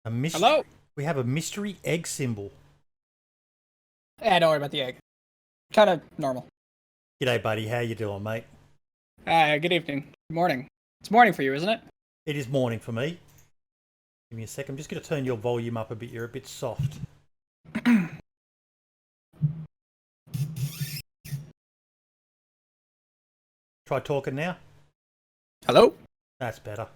A mystery. Hello? We have a mystery egg symbol. Yeah, don't worry about the egg. Kind of normal. G'day, buddy. How you doing, mate? Good evening. Good morning. It's morning for you, isn't it? It is morning for me. Give me a sec. I'm just going to turn your volume up a bit. You're a bit soft. Try talking now. Hello? That's better.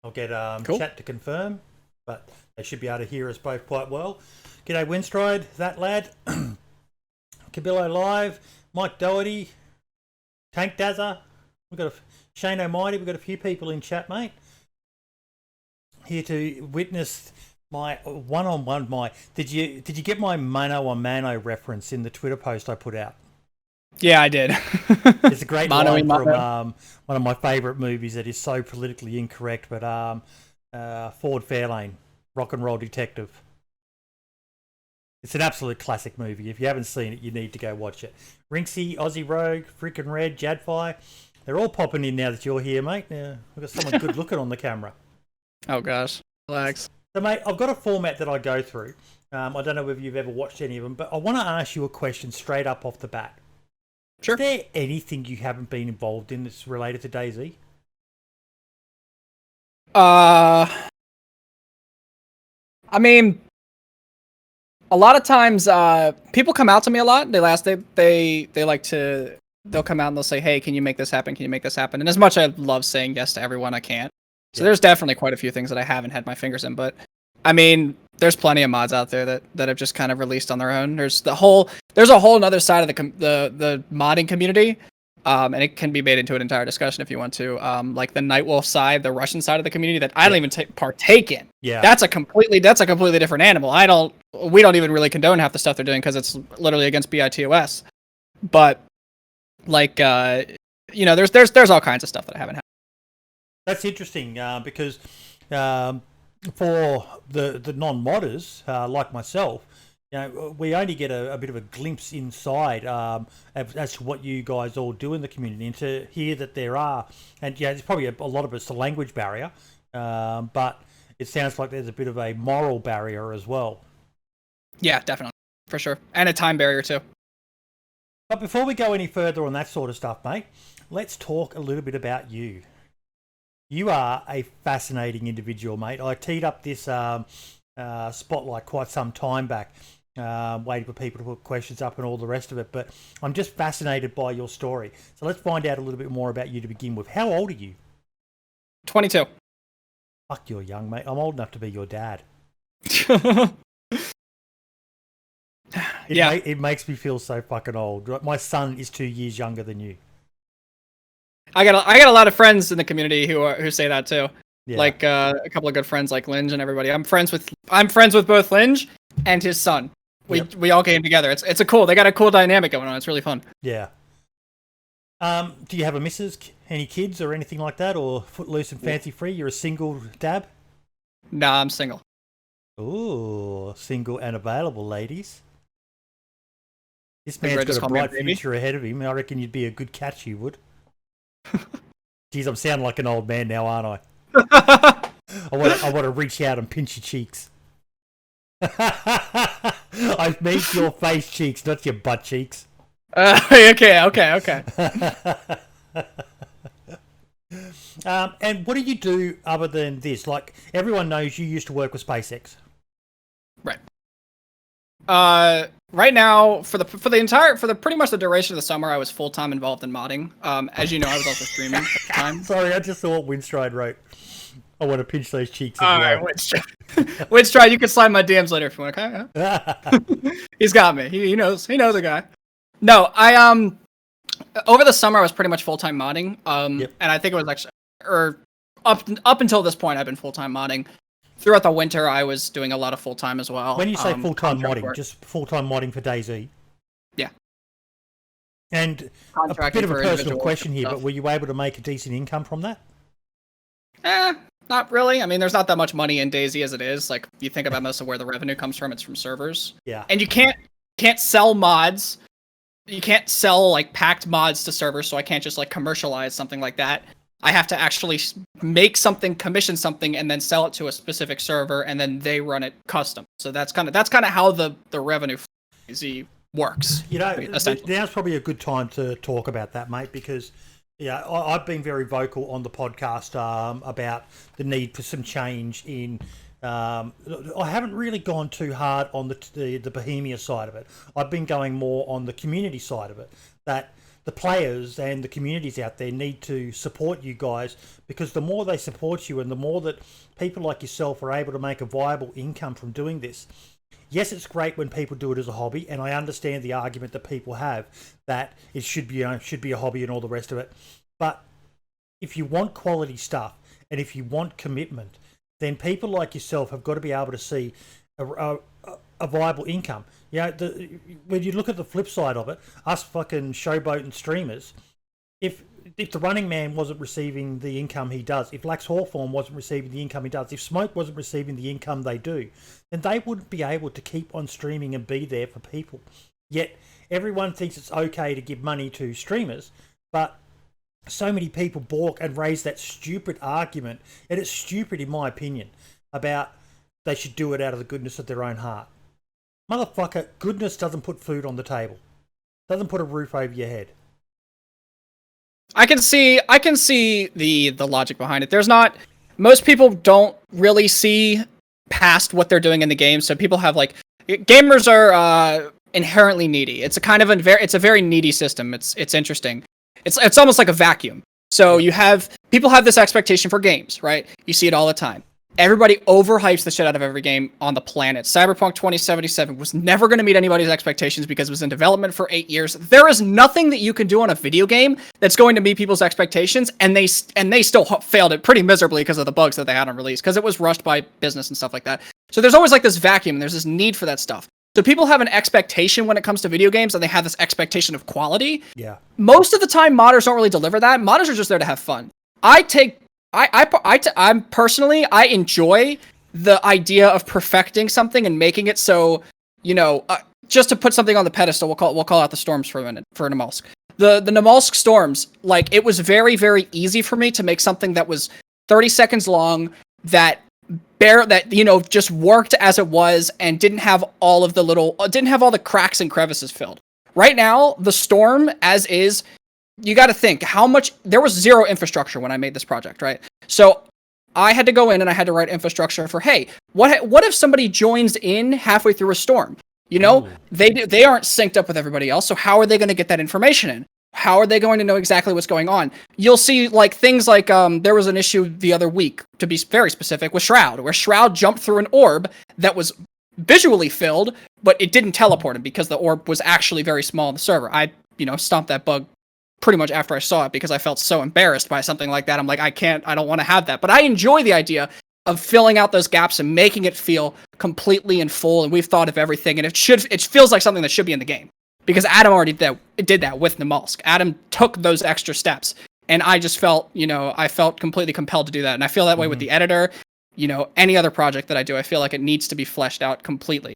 I'll get Cool. chat to confirm, but they should be able to hear us both quite well. G'day, Winstride, that lad. Cabillo Live, Mike Doherty, Tank Dazza. We've got Shane O'Mighty. We've got a few people in chat, mate. Here to witness my one-on-one. Did you get my mano a mano reference in the Twitter post I put out? Yeah, I did. It's a great Mano line a from mano. one of my favourite movies that is so politically incorrect, but Ford Fairlane, Rock and Roll Detective. It's an absolute classic movie. If you haven't seen it, you need to go watch it. Rinksy, Aussie Rogue, Frickin' Red, Jadfi, they're all popping in now that you're here, mate. We've got someone good looking on the camera. Oh, gosh. Relax. So, mate, I've got a format that I go through. I don't know whether you've ever watched any of them, but I want to ask you a question straight up off the bat. Sure. Is there anything you haven't been involved in that's related to DayZ? I mean, a lot of times, people come out to me a lot. They like to, they'll come out and they'll say, hey, can you make this happen? Can you make this happen? And as much as I love saying yes to everyone, I can't. So there's definitely quite a few things that I haven't had my fingers in, but I mean, there's plenty of mods out there that have just kind of released on their own. There's a whole other side of the modding community, and it can be made into an entire discussion if you want to. Like the Nightwolf side, the Russian side of the community that I don't even partake in. Yeah, that's a completely different animal. We don't even really condone half the stuff they're doing because it's literally against BITOS. But like, there's all kinds of stuff that I haven't had. that's interesting because for the non-modders like myself, we only get a bit of a glimpse inside as to what you guys all do in the community, and to hear that there are, and there's probably a lot of it's a language barrier, but it sounds like there's a bit of a moral barrier as well. Yeah, definitely, for sure, and a time barrier too. But before we go any further on that sort of stuff, mate, let's talk a little bit about you. You are a fascinating individual, mate. I teed up this spotlight quite some time back, waiting for people to put questions up and all the rest of it. But I'm just fascinated by your story. So let's find out a little bit more about you to begin with. How old are you? 22. Fuck, you're young, mate. I'm old enough to be your dad. It makes me feel so fucking old. My son is 2 years younger than you. I got a lot of friends in the community who say that too. Yeah. Like a couple of good friends like Linge and everybody. I'm friends with both Linge and his son. We all came together. They got a cool dynamic going on. It's really fun. Yeah. Do you have a missus, any kids or anything like that, or footloose and fancy free? You're a single dab? Nah, I'm single. Ooh, single and available, ladies. This Maybe man's just got a call me a bright baby. future ahead of him. I reckon you'd be a good catch, you would. Geez, I'm sounding like an old man now, aren't I? I want to reach out and pinch your cheeks. I mean your face cheeks, not your butt cheeks. Okay. And what do you do other than this? Like, everyone knows you used to work with SpaceX. Right. Right now, for pretty much the duration of the summer, I was full-time involved in modding. As you know, I was also streaming at the time. Sorry, I just saw what Winstride wrote. I want to pinch those cheeks as All well. right, Winstride, you can slide my DMs later if you want. Okay. Yeah. He's got me. He knows a guy. No, I over the summer I was pretty much full-time modding. And I think it was actually, up until this point, I've been full-time modding. Throughout the winter, I was doing a lot of full-time as well. When you say full-time modding, just full-time modding for DayZ? Yeah. And a bit of a personal question here, but were you able to make a decent income from that? Not really. I mean, there's not that much money in DayZ as it is. Like, you think about most of where the revenue comes from, it's from servers. Yeah. And you can't sell mods. You can't sell, like, packed mods to servers, so I can't just, like, commercialize something like that. I have to actually make something, commission something, and then sell it to a specific server, and then they run it custom. So that's kind of how the revenue works. You know, essentially. now's probably a good time to talk about that, mate, because I've been very vocal on the podcast about the need for some change in. I haven't really gone too hard on the Bohemia side of it. I've been going more on the community side of it. That the players and the communities out there need to support you guys, because the more they support you and the more that people like yourself are able to make a viable income from doing this. Yes, it's great when people do it as a hobby, and I understand the argument that people have that it should be a hobby and all the rest of it. But if you want quality stuff and if you want commitment, then people like yourself have got to be able to see a viable income. You know, when you look at the flip side of it, us fucking showboating streamers, if the Running Man wasn't receiving the income he does, if Lax Hawthorne wasn't receiving the income he does, if Smoke wasn't receiving the income they do, then they wouldn't be able to keep on streaming and be there for people. Yet everyone thinks it's okay to give money to streamers, but so many people balk and raise that stupid argument, and it's stupid in my opinion, about they should do it out of the goodness of their own heart. Motherfucker, goodness doesn't put food on the table. Doesn't put a roof over your head. I can see the logic behind it. Most people don't really see past what they're doing in the game. So people have gamers are inherently needy. It's a very needy system. It's interesting. It's almost like a vacuum. So people have this expectation for games, right? You see it all the time. Everybody overhypes the shit out of every game on the planet. Cyberpunk 2077 was never going to meet anybody's expectations because it was in development for 8 years. There is nothing that you can do on a video game that's going to meet people's expectations, and they still failed it pretty miserably because of the bugs that they had on release, because it was rushed by business and stuff like that. So there's always this vacuum, and there's this need for that stuff. So people have an expectation when it comes to video games, and they have this expectation of quality. Yeah. Most of the time, modders don't really deliver that. Modders are just there to have fun. I'm personally, I enjoy the idea of perfecting something and making it so, just to put something on the pedestal, we'll call out the storms for a minute, for Namalsk. The Namalsk storms, it was very, very easy for me to make something that was 30 seconds long, that just worked as it was, and didn't have all the cracks and crevices filled. Right now, the storm as is, you got to think there was zero infrastructure when I made this project, right? So I had to go in and I had to write infrastructure for, hey, what if somebody joins in halfway through a storm? They aren't synced up with everybody else. So how are they going to get that information in? How are they going to know exactly what's going on? You'll see things like there was an issue the other week, to be very specific, with Shroud, where Shroud jumped through an orb that was visually filled, but it didn't teleport him because the orb was actually very small on the server. I stomped that bug pretty much after I saw it because I felt so embarrassed by something like that. I'm like, I don't want to have that. But I enjoy the idea of filling out those gaps and making it feel completely and full. And we've thought of everything, and it feels like something that should be in the game, because Adam already did that with Namalsk. Adam took those extra steps, and I just felt, I felt completely compelled to do that. And I feel that way with the editor. Any other project that I do, I feel like it needs to be fleshed out completely.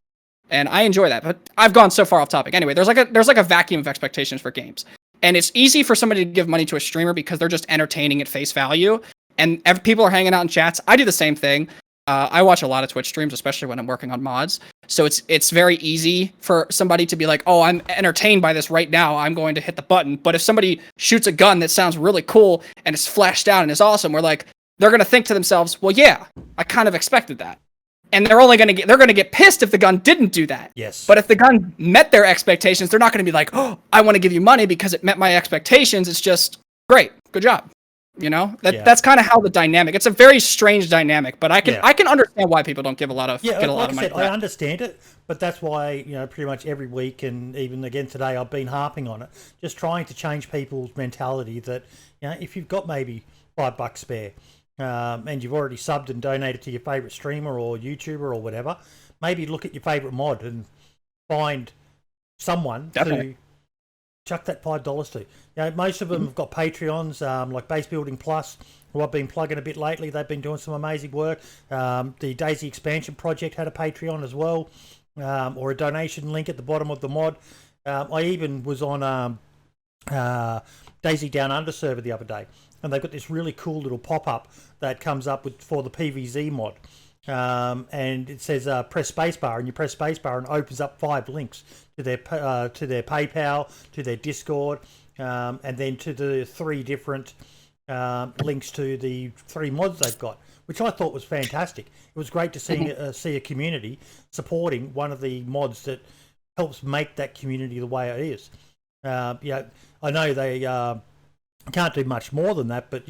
And I enjoy that. But I've gone so far off topic. Anyway, there's a vacuum of expectations for games. And it's easy for somebody to give money to a streamer because they're just entertaining at face value. And people are hanging out in chats. I do the same thing. I watch a lot of Twitch streams, especially when I'm working on mods. So it's very easy for somebody to be like, oh, I'm entertained by this right now, I'm going to hit the button. But if somebody shoots a gun that sounds really cool and it's flashed out and is awesome, they're going to think to themselves, well, yeah, I kind of expected that. And they're going to get pissed if the gun didn't do that. Yes. But if the gun met their expectations, they're not going to be like, oh, I want to give you money because it met my expectations. It's just great. Good job. That's kind of how the dynamic. It's a very strange dynamic, but I can understand why people don't give a lot of money. I understand it, but that's why pretty much every week, and even again today, I've been harping on it, just trying to change people's mentality that if you've got maybe $5 spare, and you've already subbed and donated to your favorite streamer or YouTuber or whatever, maybe look at your favorite mod and find someone to chuck that $5 to. Most of them have got Patreons, like Base Building Plus, who I've been plugging a bit lately. They've been doing some amazing work. The DayZ expansion project had a Patreon as well, or a donation link at the bottom of the mod. I even was on DayZ Down Under server the other day, and they've got this really cool little pop-up that comes up for the PVZ mod. And it says press spacebar, and you press spacebar and it opens up 5 links to their PayPal, to their Discord, and then to the 3 different links to the 3 mods they've got, which I thought was fantastic. It was great to see a community supporting one of the mods that helps make that community the way it is. I know they can't do much more than that, but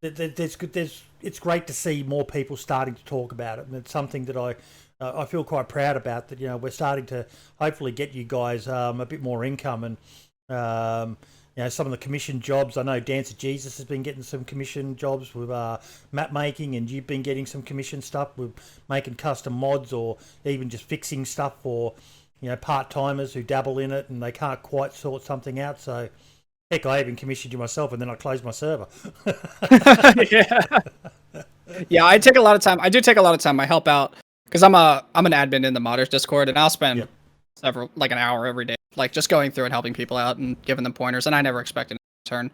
it's great to see more people starting to talk about it, and it's something that I feel quite proud about. That we're starting to hopefully get you guys a bit more income, and some of the commission jobs. I know Dancer Jesus has been getting some commission jobs with map making, and you've been getting some commission stuff with making custom mods, or even just fixing stuff for part-timers who dabble in it and they can't quite sort something out. So heck, I even commissioned you myself, and then I closed my server. Yeah, I take a lot of time. I do take a lot of time. I help out because I'm an admin in the modders Discord, and I'll spend an hour every day, just going through and helping people out and giving them pointers. And I never expect an return.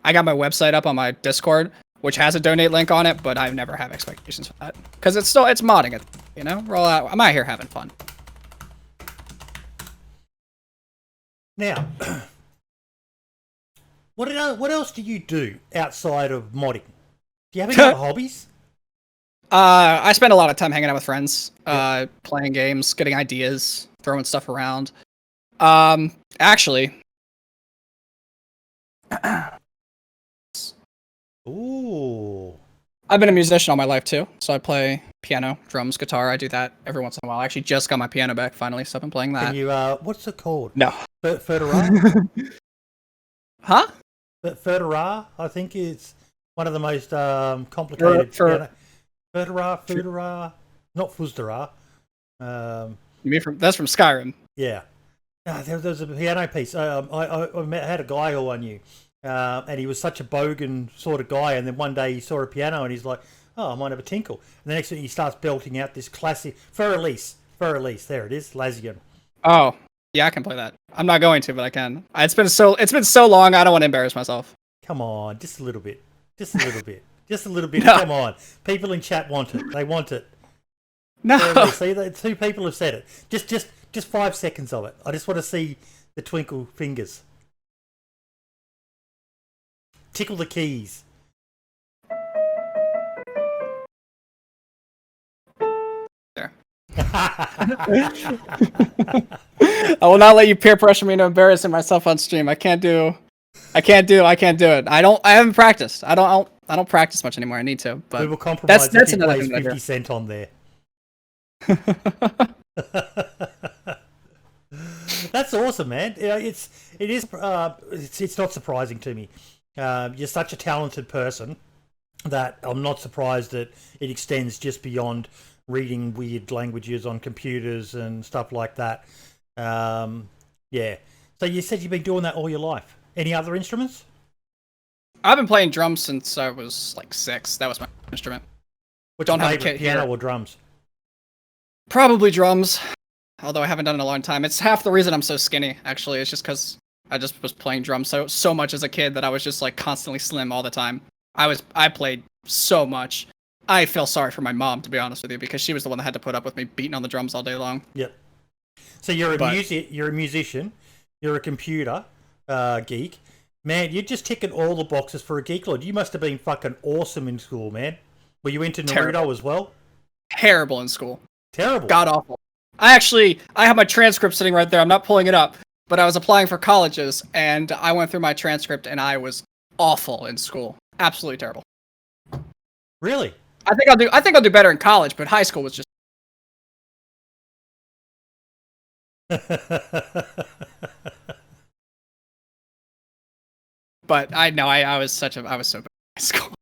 I got my website up on my Discord, which has a donate link on it, but I never have expectations for that because it's modding it. Roll out. I'm out here having fun. Now, what else do you do outside of modding? Do you have any other hobbies? I spend a lot of time hanging out with friends, playing games, getting ideas, throwing stuff around. Actually. Ooh. I've been a musician all my life too, so I play piano, drums, guitar. I do that every once in a while. I actually just got my piano back finally, so I've been playing that. Can you, what's it called? No. Ferdera? Huh? Ferdera, I think, is one of the most complicated piano. Ferdera, not Fuzdera. You mean that's from Skyrim? Yeah. There was a piano piece. I had a guy who I knew, and he was such a bogan sort of guy, and then one day he saw a piano and he's like, oh, I might have a tinkle. And the next thing he starts belting out this classic Fer-Elise, there it is, Lazian. Oh, yeah, I can play that. I'm not going to, but I can. It's been so long, I don't want to embarrass myself. Come on, just a little bit. Just a little bit. Just a little bit. No. Come on. People in chat want it. They want it. No. See, 2 people have said it. Just 5 seconds of it. I just want to see the twinkle fingers. Tickle the keys. There. I will not let you peer pressure me into embarrassing myself on stream. I can't do it. I haven't practiced. I don't practice much anymore. I need to, but we will compromise that's if he another plays thing 50 Cent on there. That's awesome, man. It's not surprising to me. You're such a talented person that I'm not surprised that it extends just beyond reading weird languages on computers and stuff like that. Yeah. So you said you've been doing that all your life. Any other instruments? I've been playing drums since I was 6. That was my instrument. What's your favorite, piano or drums? Probably drums, although I haven't done it in a long time. It's half the reason I'm so skinny, actually. It's just because I just was playing drums so much as a kid that I was just constantly slim all the time. I played so much. I feel sorry for my mom, to be honest with you, because she was the one that had to put up with me beating on the drums all day long. Yep. So you're a musician, you're a computer geek. Man, you're just ticking all the boxes for a geek lord. You must have been fucking awesome in school, man. Were you into Naruto as well? Terrible in school. Terrible. God awful. I have my transcript sitting right there. I'm not pulling it up, but I was applying for colleges, and I went through my transcript, and I was awful in school. Absolutely terrible. Really? I think I'll do better in college, but high school was just. But I was so bad in high school.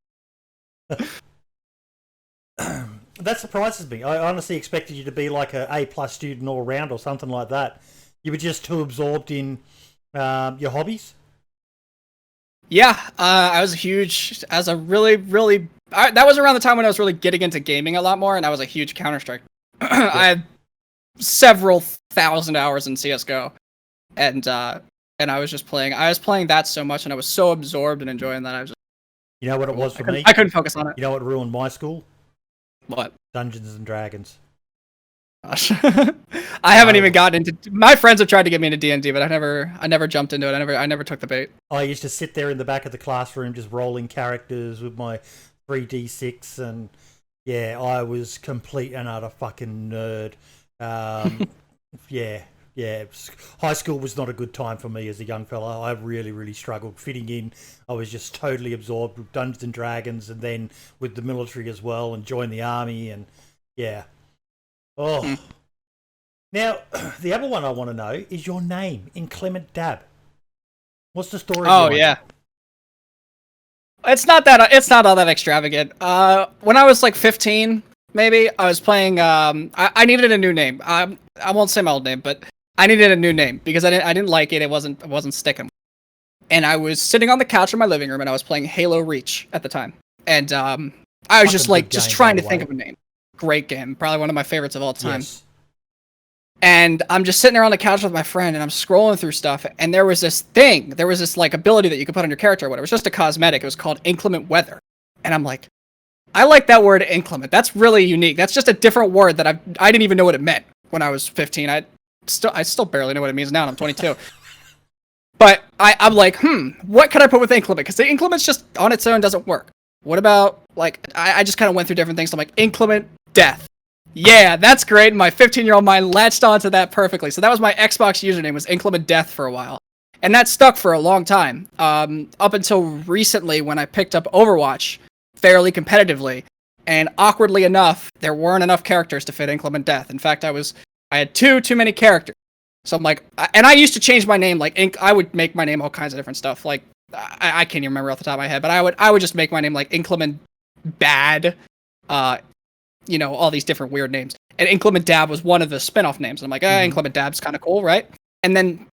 That surprises me. I honestly expected you to be like a A+ student all around or something like that. You were just too absorbed in your hobbies? Yeah, I was that was around the time when I was really getting into gaming a lot more, and I was a huge Counter-Strike. I had several thousand hours in CSGO, and I was just playing. I was playing that so much, and I was so absorbed and enjoying that. You know what it was for me? I couldn't focus on it. You know what ruined my school? What? Dungeons and Dragons. Gosh. I haven't even gotten into. My friends have tried to get me into D&D, but I never jumped into it. I never took the bait. I used to sit there in the back of the classroom just rolling characters with my 3d6, and yeah, I was complete and utter fucking nerd. Yeah. High school was not a good time for me as a young fella. I really, really struggled fitting in. I was just totally absorbed with Dungeons and Dragons, and then with the military as well, and joined the army, and yeah. Oh. Now, the other one I want to know is your name, InclementDab. What's the story? Oh yeah. It's not all that extravagant. When I was like 15, maybe, I was playing. I needed a new name. I won't say my old name, but I needed a new name because I didn't like it. It wasn't sticking. And I was sitting on the couch in my living room, and I was playing Halo Reach at the time. And I was just trying to think of a name. Great game, probably one of my favorites of all time. Yes. And I'm just sitting there on the couch with my friend, and I'm scrolling through stuff, and there was this like ability that you could put on your character or whatever. It was just a cosmetic. It was called Inclement Weather. And I'm like, I like that word inclement. That's really unique. That's just a different word that I didn't even know what it meant when I was 15. I still barely know what it means now, and I'm 22. But I'm like, what could I put with inclement? Because the inclement's just on its own doesn't work. What about, like, I just kind of went through different things. So I'm like, inclement death. Yeah, that's great. My 15-year-old mind latched onto that perfectly. So that was my Xbox username, was Inclement Death for a while. And that stuck for a long time. Up until recently when I picked up Overwatch fairly competitively. And awkwardly enough, there weren't enough characters to fit Inclement Death. In fact, I had too many characters. So I'm like, and I used to change my name. Like, I would make my name all kinds of different stuff. Like, I can't even remember off the top of my head, but I would just make my name like Inclement Bad. All these different weird names. And InclementDab was one of the spin-off names. And I'm like, InclementDab's kind of cool, right? And then,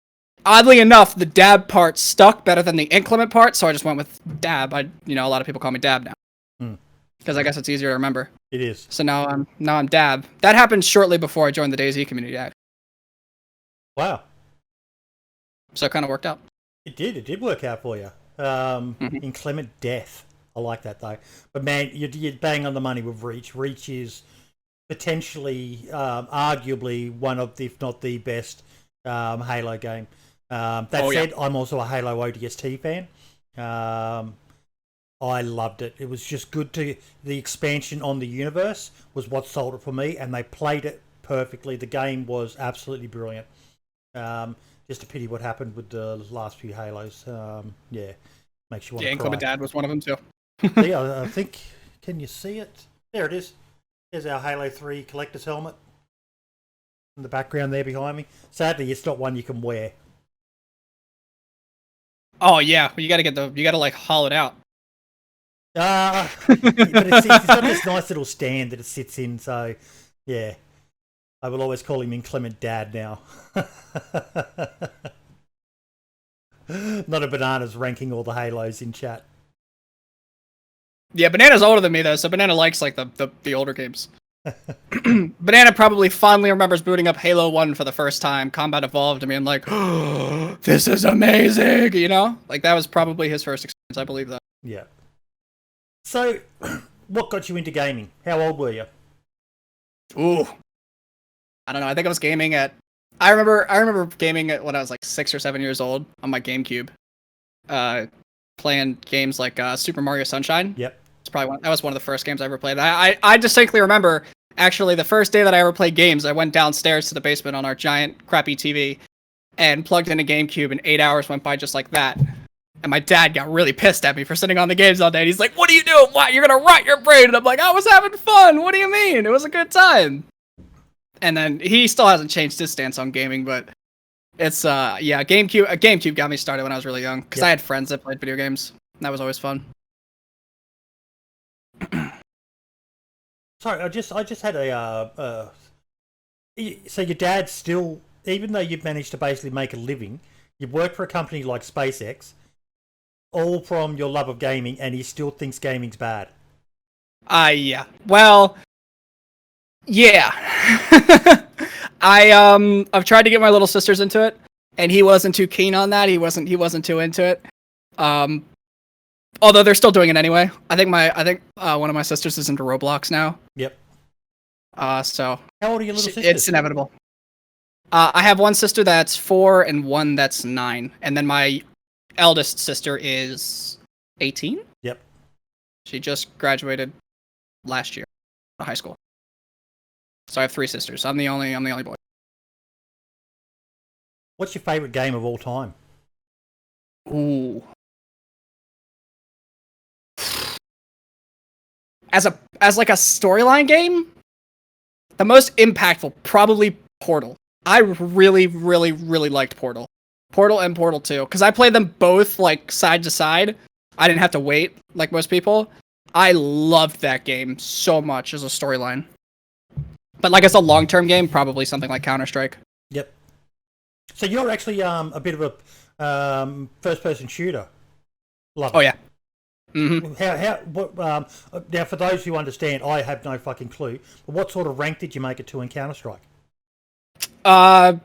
oddly enough, the Dab part stuck better than the Inclement part, so I just went with Dab. A lot of people call me Dab now. Because I guess it's easier to remember. It is. So now I'm Dab. That happened shortly before I joined the DayZ community, actually. Wow. So it kind of worked out. It did work out for you. Inclement Death. I like that, though. But, man, you're bang on the money with Reach. Reach is potentially, arguably, one of, if not the best Halo game. That said, I'm also a Halo ODST fan. I loved it. It was just good the expansion on the universe was what sold it for me, and they played it perfectly. The game was absolutely brilliant. Just a pity what happened with the last few Halos. Makes you want to cry. InclementDab was one of them, too. Yeah, I think, can you see it? There it is. There's our Halo 3 collector's helmet in the background there behind me. Sadly, it's not one you can wear. Oh yeah, you gotta like haul it out. But it's got this nice little stand that it sits in, so yeah. I will always call him Inclement Dad now. Not a Banana's ranking all the Halos in chat. Yeah, Banana's older than me, though, so Banana likes, like, the older games. Banana probably fondly remembers booting up Halo 1 for the first time, Combat Evolved, and being like, oh, this is amazing, you know? Like, that was probably his first experience, I believe that. Yeah. So, what got you into gaming? How old were you? Ooh. I don't know, I think I was gaming at... I remember gaming when I was, like, 6 or 7 years old on my GameCube. Playing games like Super Mario Sunshine. Yep. That was one of the first games I ever played. I distinctly remember, actually, the first day that I ever played games, I went downstairs to the basement on our giant, crappy TV and plugged in a GameCube, and 8 hours went by just like that. And my dad got really pissed at me for sitting on the games all day. And he's like, what are you doing? What? You're going to rot your brain. And I'm like, I was having fun. What do you mean? It was a good time. And then he still hasn't changed his stance on gaming, but it's, GameCube got me started when I was really young. Because I had friends that played video games. And that was always fun. Sorry, I just had a. So your dad still, even though you've managed to basically make a living, you work for a company like SpaceX, all from your love of gaming, and he still thinks gaming's bad. Yeah. Well, yeah. I've tried to get my little sisters into it, and he wasn't too keen on that. He wasn't too into it. Although they're still doing it anyway. I think one of my sisters is into Roblox now. Yep. So How old are your little sisters? it's inevitable. I have one sister that's 4 and one that's 9, and then my eldest sister is 18. Yep. She just graduated last year of high school. So I have 3 sisters. I'm the only boy. What's your favorite game of all time? Ooh. As like a storyline game, the most impactful probably Portal. I really, really, really liked Portal. Portal and Portal 2. Because I played them both like side to side. I didn't have to wait like most people. I loved that game so much as a storyline. But like as a long-term game, probably something like Counter-Strike. Yep. So you're actually a bit of a first-person shooter. Love it. Oh yeah. Mm-hmm. Now, for those who understand, I have no fucking clue. But what sort of rank did you make it to in Counter-Strike?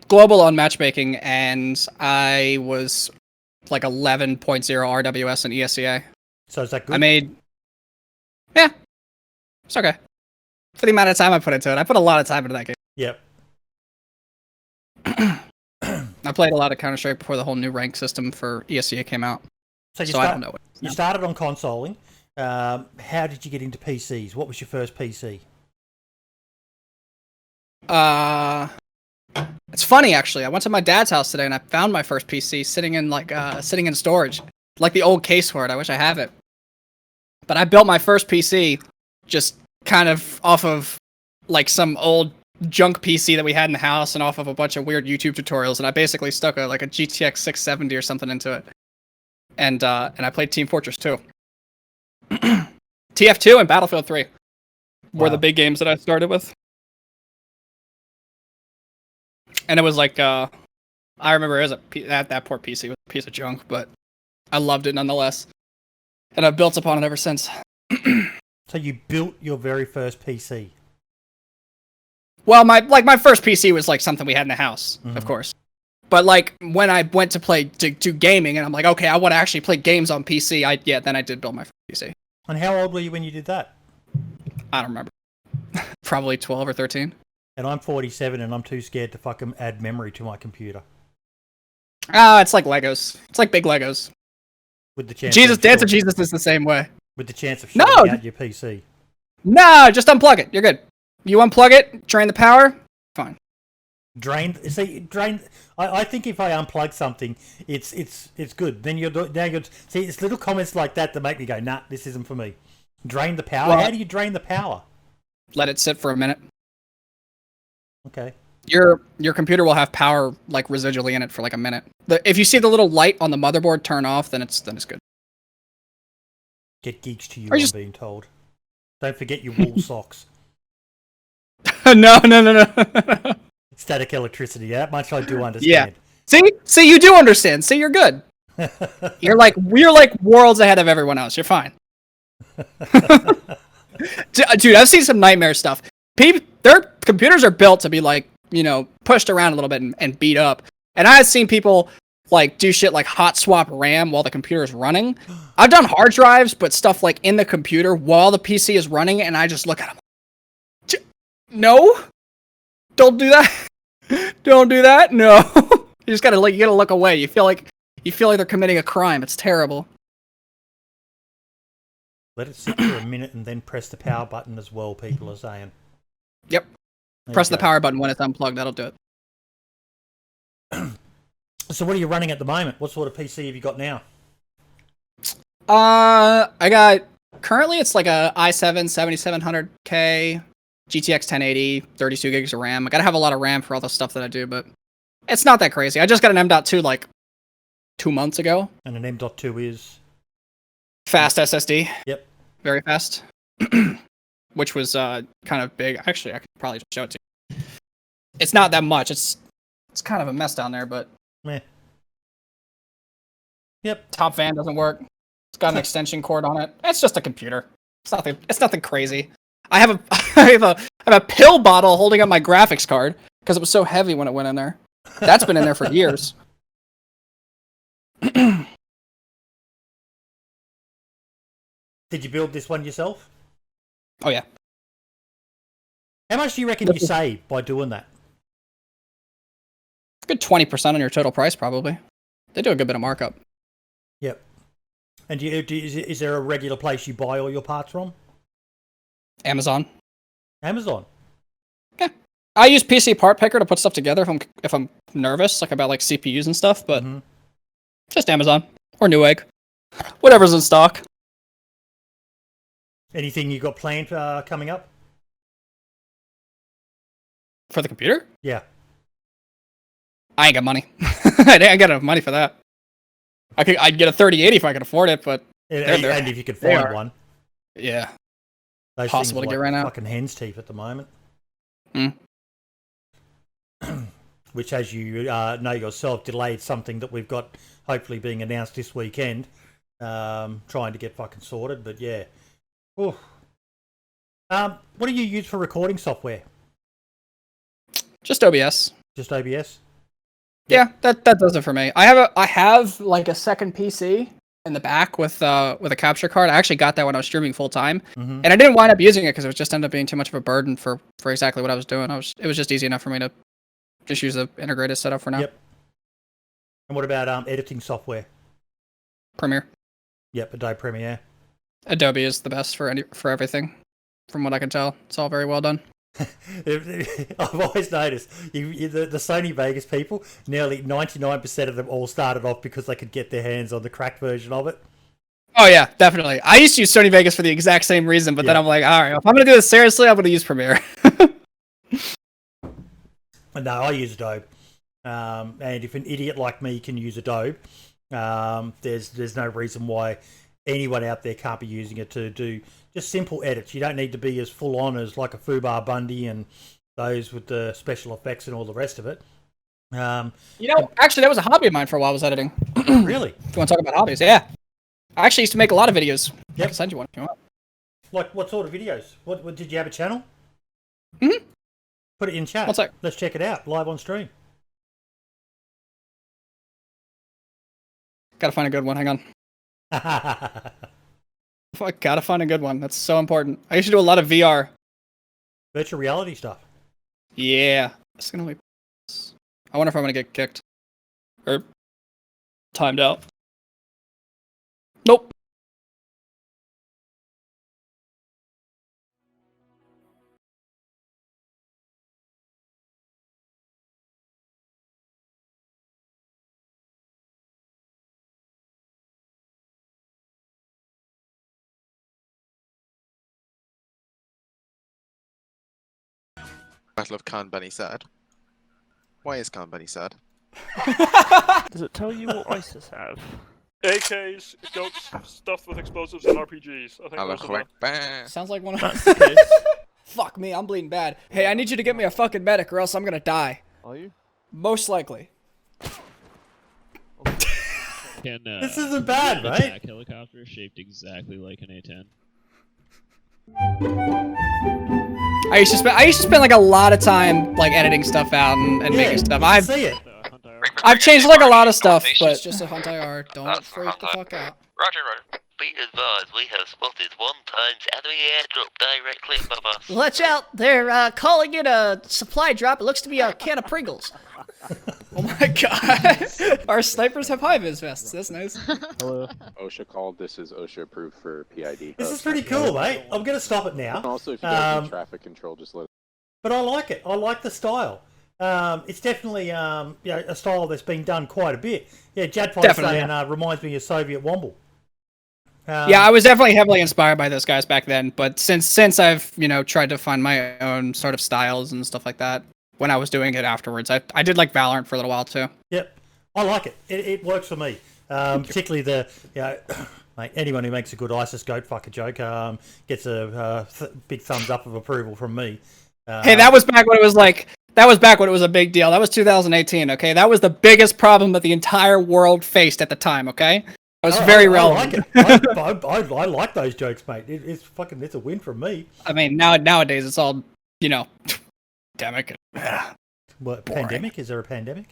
Global on matchmaking, and I was like 11.0 RWS and ESCA. So is that good? I made... Yeah. It's okay. For the amount of time I put into it. I put a lot of time into that game. Yep. I played a lot of Counter-Strike before the whole new rank system for ESCA came out. I don't know it. You started on consoling. How did you get into PCs? What was your first PC? It's funny actually. I went to my dad's house today and I found my first PC sitting in storage, like the old case for it. I wish I have it. But I built my first PC just kind of off of like some old junk PC that we had in the house and off of a bunch of weird YouTube tutorials. And I basically stuck a GTX 670 or something into it. And I played Team Fortress 2. TF2 and Battlefield 3 were the big games that I started with. And it was like, I remember that poor PC was a piece of junk, but I loved it nonetheless. And I've built upon it ever since. So you built your very first PC? Well, my first PC was like something we had in the house, of course. But like when I went to do gaming, and I'm like, okay, I want to actually play games on PC. Then I did build my first PC. And how old were you when you did that? I don't remember. Probably 12 or 13. And I'm 47, and I'm too scared to fucking add memory to my computer. It's like Legos. It's like big Legos. With the chance Dance of Jesus is the same way. With the chance of shutting out your PC. No, just unplug it. You're good. You unplug it, drain the power, fine. Drain. I think if I unplug something, it's good. Then you're see, it's little comments like that make me go, nah, this isn't for me. Drain the power. Well, how do you drain the power? Let it sit for a minute. Okay. Your computer will have power like residually in it for like a minute. If you see the little light on the motherboard turn off, then it's good. Get geeks to you, I'm being told. Don't forget your wool socks. No. Static electricity, that much I do understand. Yeah. See, you do understand. See, you're good. We're like worlds ahead of everyone else. You're fine. Dude, I've seen some nightmare stuff. Their computers are built to be like, pushed around a little bit and beat up. And I've seen people like do shit like hot swap RAM while the computer is running. I've done hard drives, but stuff like in the computer while the PC is running, and I just look at them. No, don't do that. Don't do that. No, you just gotta look away. You feel like they're committing a crime. It's terrible. Let it sit for a minute and then press the power button as well. People are saying. Yep. Press the power button when it's unplugged. That'll do it. So what are you running at the moment? What sort of PC have you got now? I got currently it's like a i7 7700K GTX 1080, 32 gigs of RAM. I gotta have a lot of RAM for all the stuff that I do, but it's not that crazy. I just got an M.2 like 2 months ago. And an M.2 is? Fast SSD. Yep. Very fast. Which was kind of big. Actually, I could probably just show it to you. It's not that much. It's kind of a mess down there, but... Meh. Yep. Top fan doesn't work. It's got an extension cord on it. It's just a computer. It's nothing crazy. I have a pill bottle holding up my graphics card because it was so heavy when it went in there. That's been in there for years. Did you build this one yourself? Oh yeah. How much do you reckon you save by doing that? Good 20% on your total price, probably. They do a good bit of markup. Yep. And is there a regular place you buy all your parts from? Amazon. Amazon. Yeah. I use PC Part Picker to put stuff together if I'm nervous, like about like CPUs and stuff, but just Amazon or Newegg. Whatever's in stock. Anything you got planned coming up? For the computer? Yeah. I ain't got money. I ain't got enough money for that. I'd get a 3080 if I could afford it, but and if you could find one. Yeah. Those possible to get right now. Fucking hen's teeth at the moment. Which, as you know yourself, delayed something that we've got hopefully being announced this weekend. Trying to get fucking sorted, but yeah. Oof. What do you use for recording software? Just OBS. Just OBS? Yeah, that does it for me. I have like a second PC in the back with a capture card. I actually got that when I was streaming full time, and I didn't wind up using it because it just ended up being too much of a burden for exactly what I was doing. It was just easy enough for me to just use the integrated setup for now. Yep. And what about editing software? Premiere. Yep, Adobe Premiere. Adobe is the best for everything, from what I can tell. It's all very well done. I've always noticed the Sony Vegas people, nearly 99% of them all started off because they could get their hands on the cracked version of it. Oh yeah, definitely. I used to use Sony Vegas for the exact same reason, but then I'm like, all right, if I'm going to do this seriously, I'm going to use Premiere. No, I use Adobe. And if an idiot like me can use Adobe, there's no reason why anyone out there can't be using it to do just simple edits. You don't need to be as full on as like a Fubar Bundy and those with the special effects and all the rest of it. Actually, that was a hobby of mine for a while, was editing. Really? If you want to talk about hobbies, yeah. I actually used to make a lot of videos. Yep. I can send you one if you want. Like what sort of videos? What did you have a channel? Put it in chat. One sec. Let's check it out live on stream. Gotta find a good one. Hang on. I gotta find a good one. That's so important. I used to do a lot of VR. Virtual reality stuff. Yeah. It's gonna be... I wonder if I'm gonna get kicked. Or timed out. Nope. Battle of Khan Bunny sad. Why is Khan Bunny sad? Does it tell you what ISIS have? AKs, goats, stuff with explosives and RPGs. I think those are the... Sounds like one of That's the case. Fuck me, I'm bleeding bad. Hey, I need you to get me a fucking medic or else I'm gonna die. Are you? Most likely. This isn't bad, right? Attack helicopter shaped exactly like an A-10. I used to spend like a lot of time like editing stuff out and making stuff. See it. I've changed like a lot of stuff, but it's just a hunt IR. Don't freak the fuck out. Roger, roger. Be advised, we have spotted 1 times enemy airdrop directly above us. Watch out, they're calling it a supply drop. It looks to be a can of Pringles. Oh my god. Our snipers have high-vis vests. That's nice. Hello. OSHA called. This is OSHA approved for PID. This is pretty cool, mate. I'm going to stop it now. Also, if you guys need traffic control, just let. But I like it. I like the style. It's definitely a style that's been done quite a bit. Yeah, Jadpod's saying reminds me of Soviet Womble. Yeah, I was definitely heavily inspired by those guys back then, but since I've tried to find my own sort of styles and stuff like that, when I was doing it afterwards, I did like Valorant for a little while too. Yep, I like it. It works for me. Particularly mate, anyone who makes a good ISIS goat fucker joke gets a big thumbs up of approval from me. Hey, that was back when it was like. That was back when it was a big deal. That was 2018, okay? That was the biggest problem that the entire world faced at the time, okay? It was very relevant. I like it. I like those jokes, mate. It's a win from me. I mean, nowadays it's all, pandemic. What, pandemic? Is there a pandemic?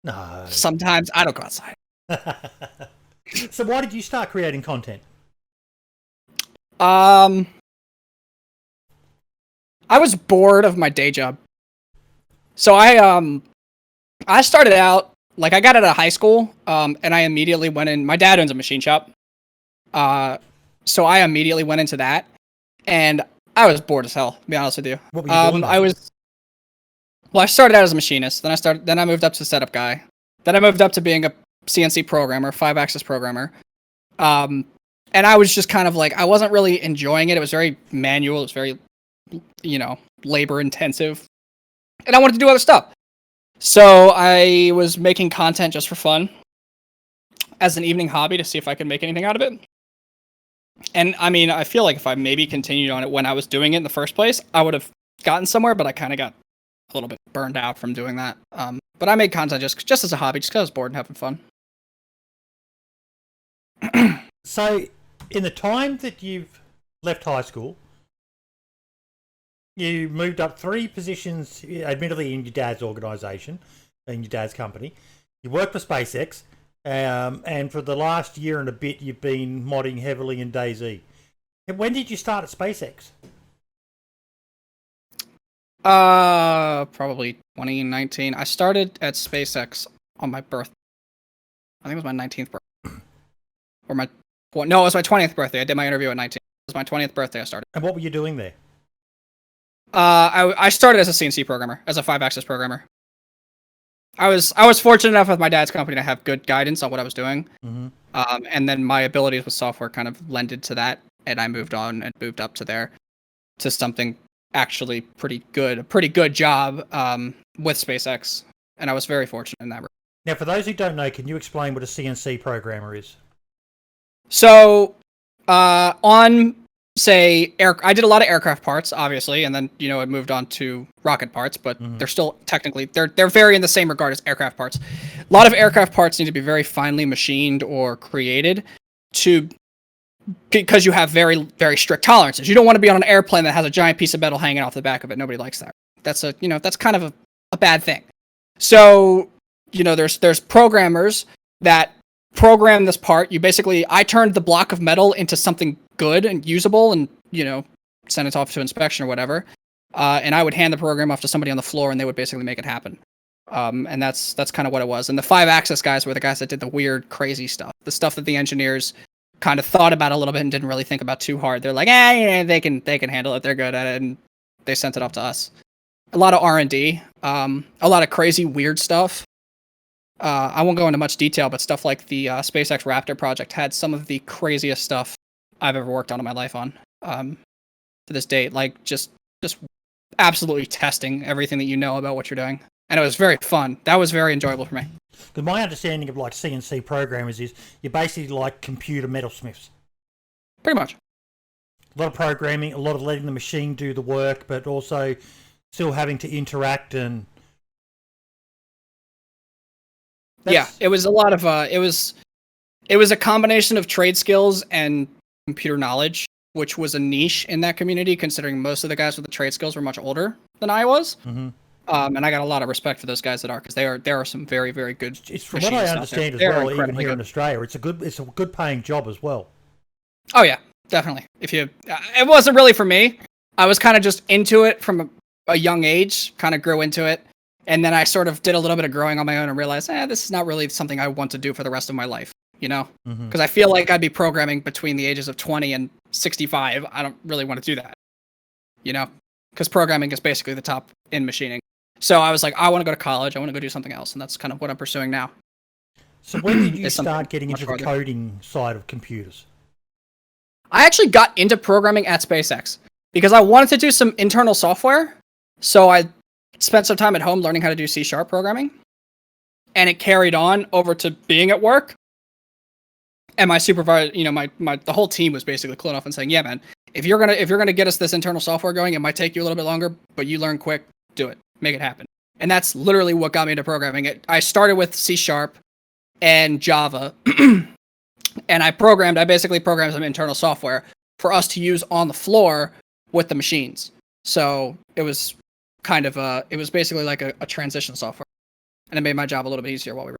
No. Sometimes I don't go outside. So why did you start creating content? I was bored of my day job. So I started out, like, I got out of high school, and I immediately went in. My dad owns a machine shop. So I immediately went into that, and I was bored as hell, to be honest with you. What were you doing? I started out as a machinist, then I moved up to setup guy. Then I moved up to being a CNC programmer, 5-axis programmer. And I was just kind of like, I wasn't really enjoying it. It was very manual. It was very, labor intensive. And I wanted to do other stuff. So I was making content just for fun as an evening hobby to see if I could make anything out of it. And I mean, I feel like if I maybe continued on it when I was doing it in the first place, I would have gotten somewhere, but I kind of got a little bit burned out from doing that. But I made content just as a hobby, just because I was bored and having fun. So, in the time that you've left high school, you moved up 3 positions, admittedly in your dad's organisation, in your dad's company. You worked for SpaceX, and for the last year and a bit, you've been modding heavily in DayZ. When did you start at SpaceX? Probably 2019. I started at SpaceX on my birthday. I think it was my 19th birthday. Or my... No, it was my 20th birthday. I did my interview at 19. It was my 20th birthday I started. And what were you doing there? I started as a CNC programmer, as a 5-axis programmer. I was fortunate enough with my dad's company to have good guidance on what I was doing. Mm-hmm. And then my abilities with software kind of lended to that, and I moved on and moved up to there, to something actually pretty good, a pretty good job with SpaceX, and I was very fortunate in that. Now, for those who don't know, can you explain what a CNC programmer is? So, on, say, I did a lot of aircraft parts, obviously, and then, I moved on to rocket parts, but they're still technically, they're very in the same regard as aircraft parts. A lot of aircraft parts need to be very finely machined or created because you have very, very strict tolerances. You don't want to be on an airplane that has a giant piece of metal hanging off the back of it. Nobody likes that. That's that's kind of a bad thing. So, there's programmers that program this part. I turned the block of metal into something good and usable, and send it off to inspection or whatever. And I would hand the program off to somebody on the floor, and they would basically make it happen. And that's kind of what it was. And the 5-axis guys were the guys that did the weird, crazy stuff, the stuff that the engineers kind of thought about a little bit and didn't really think about too hard. They're like, they can handle it. They're good at it, and they sent it off to us. A lot of R&D, a lot of crazy, weird stuff. I won't go into much detail, but stuff like the SpaceX Raptor project had some of the craziest stuff I've ever worked on in my life on. To this date, like just absolutely testing everything that you know about what you're doing, and it was very fun. That was very enjoyable for me. Because my understanding of like CNC programmers is you're basically like computer metalsmiths. Pretty much. A lot of programming, a lot of letting the machine do the work, but also still having to interact and. Yeah, it was a lot of it was a combination of trade skills and computer knowledge, which was a niche in that community, considering most of the guys with the trade skills were much older than I was. Mm-hmm. And I got a lot of respect for those guys that are, because there are some very, very good. It's from what I understand as well, even here in Australia, it's a good paying job as well. Oh yeah, definitely. It wasn't really for me. I was kind of just into it from a young age, kind of grew into it. And then I sort of did a little bit of growing on my own and realized, this is not really something I want to do for the rest of my life, Because I feel like I'd be programming between the ages of 20 and 65. I don't really want to do that, Because programming is basically the top in machining. So I was like, I want to go to college. I want to go do something else. And that's kind of what I'm pursuing now. So when did you start getting into the coding side of computers? I actually got into programming at SpaceX because I wanted to do some internal software. So I spent some time at home learning how to do C# programming. And it carried on over to being at work. And my supervisor, the whole team was basically cluing off and saying, yeah, man, if you're gonna get us this internal software going, it might take you a little bit longer, but you learn quick, do it, make it happen. And that's literally what got me into programming. I started with C# and Java, and I basically programmed some internal software for us to use on the floor with the machines. So it was kind of it was basically like a transition software, and it made my job a little bit easier while we were.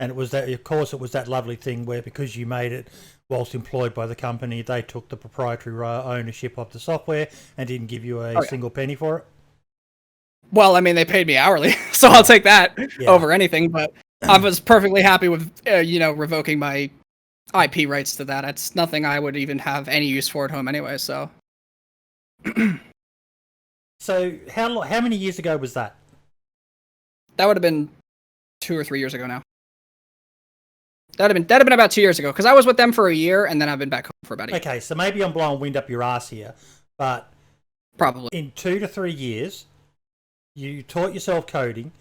And it was that, of course, it was that lovely thing where because you made it whilst employed by the company, they took the proprietary ownership of the software and didn't give you a single penny for it. Well, I mean, they paid me hourly, so I'll take that over anything. But I was perfectly happy with, revoking my IP rights to that. It's nothing I would even have any use for at home anyway. So, so how many years ago was that? That would have been 2 or 3 years ago now. That'd have been about 2 years ago because I was with them for a year and then I've been back home for about a year. Okay, so maybe I'm blowing wind up your ass here, but probably in 2 to 3 years, you taught yourself coding,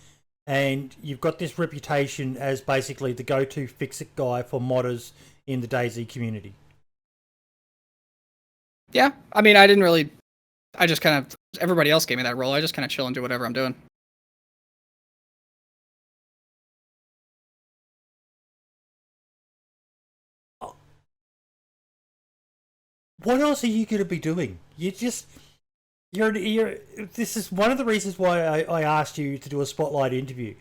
and you've got this reputation as basically the go-to fix-it guy for modders in the DayZ community. Yeah, I mean, I just kind of, everybody else gave me that role. I just kind of chill and do whatever I'm doing. What else are you going to be doing? This is one of the reasons why I asked you to do a spotlight interview,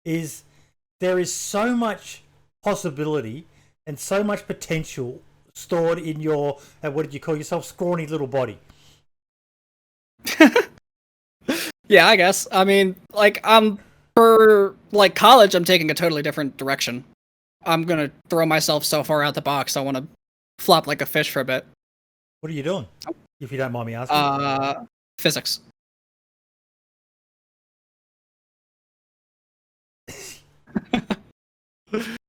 is there is so much possibility and so much potential stored in your, what did you call yourself, scrawny little body. Yeah, I guess. I mean, for college, I'm taking a totally different direction. I'm going to throw myself so far out the box, I want to flop like a fish for a bit. What are you doing, if you don't mind me asking? Physics.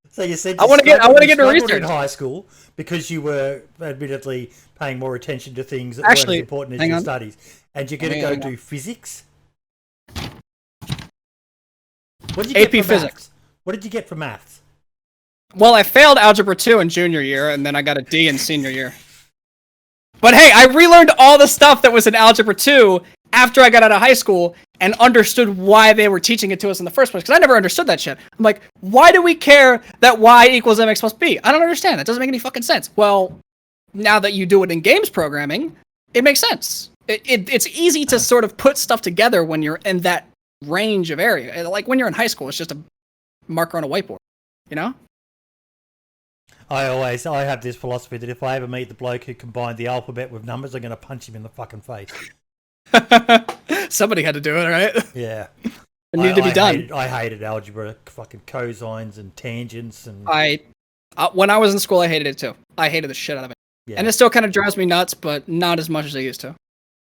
So you said I want to get to research in high school because you were admittedly paying more attention to things that Actually, weren't as important as your studies, and you're going to go do physics. What did you get AP for Physics. Maths? What did you get for maths? Well, I failed Algebra 2 in junior year, and then I got a D in senior year. But hey, I relearned all the stuff that was in Algebra 2 after I got out of high school and understood why they were teaching it to us in the first place, because I never understood that shit. I'm like, why do we care that y equals mx plus b? I don't understand. That doesn't make any fucking sense. Well, now that you do it in games programming, it makes sense. It's easy to sort of put stuff together when you're in that range of area. Like when you're in high school, it's just a marker on a whiteboard, you know? I have this philosophy that if I ever meet the bloke who combined the alphabet with numbers, I'm going to punch him in the fucking face. Somebody had to do it, right? Yeah. It needed to be done. I hated algebra, fucking cosines and tangents. And when I was in school, I hated it too. I hated the shit out of it. Yeah. And it still kind of drives me nuts, but not as much as I used to.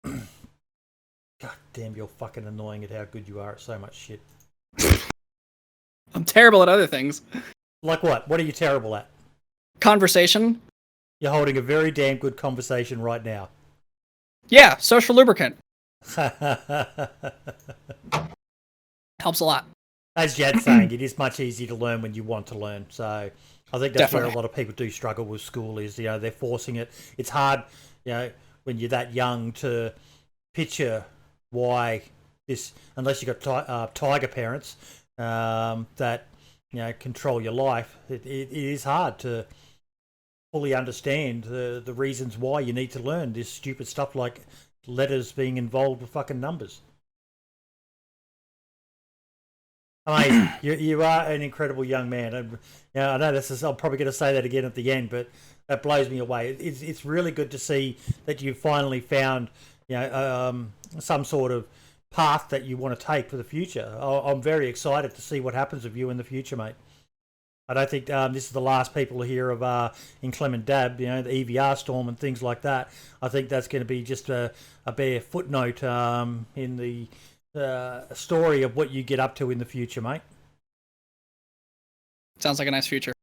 God damn, you're fucking annoying at how good you are at so much shit. I'm terrible at other things. Like what? What are you terrible at? Conversation. You're holding a very damn good conversation right now. Yeah, social lubricant. Helps a lot. As Jad's saying, it is much easier to learn when you want to learn. So I think that's where a lot of people do struggle with school is, they're forcing it. It's hard, when you're that young to picture why this, unless you've got tiger parents that, control your life, it is hard to fully understand the reasons why you need to learn this stupid stuff like letters being involved with fucking numbers. Amazing. You are an incredible young man. And, I know I'm probably going to say that again at the end, but that blows me away. It's really good to see that you finally found some sort of path that you want to take for the future. I'm very excited to see what happens with you in the future, mate. I don't think this is the last people to hear of InclementDab, the EVR storm and things like that. I think that's going to be just a bare footnote in the story of what you get up to in the future, mate. Sounds like a nice future.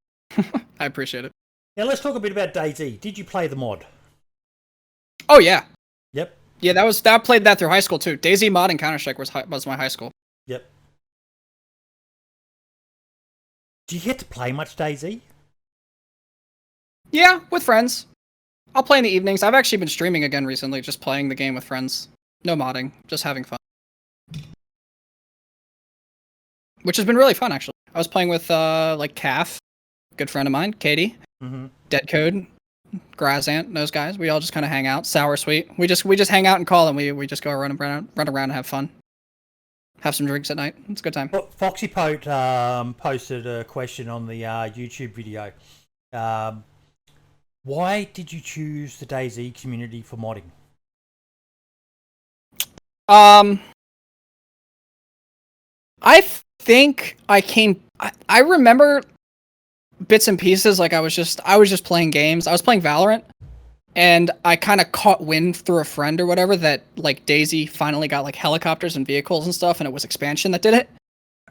I appreciate it. Now let's talk a bit about DayZ. Did you play the mod? Oh yeah. Yep. Yeah, I played that through high school too. DayZ mod and Counter-Strike was my high school. Yep. Do you get to play much DayZ? Yeah, with friends. I'll play in the evenings. I've actually been streaming again recently, just playing the game with friends. No modding, just having fun. Which has been really fun, actually. I was playing with, Calf, good friend of mine, Katie, Deadcode, Grazant, those guys. We all just kind of hang out. Sour Sweet. We just hang out and call, and we just go run around and have fun. have some drinks at night. It's a good time. Foxy Pote posted a question on the YouTube video. Why did you choose the DayZ community for modding? I think I remember bits and pieces. Like I was just playing games. I was playing Valorant, and I kind of caught wind through a friend or whatever that like DayZ finally got like helicopters and vehicles and stuff, and it was expansion that did it.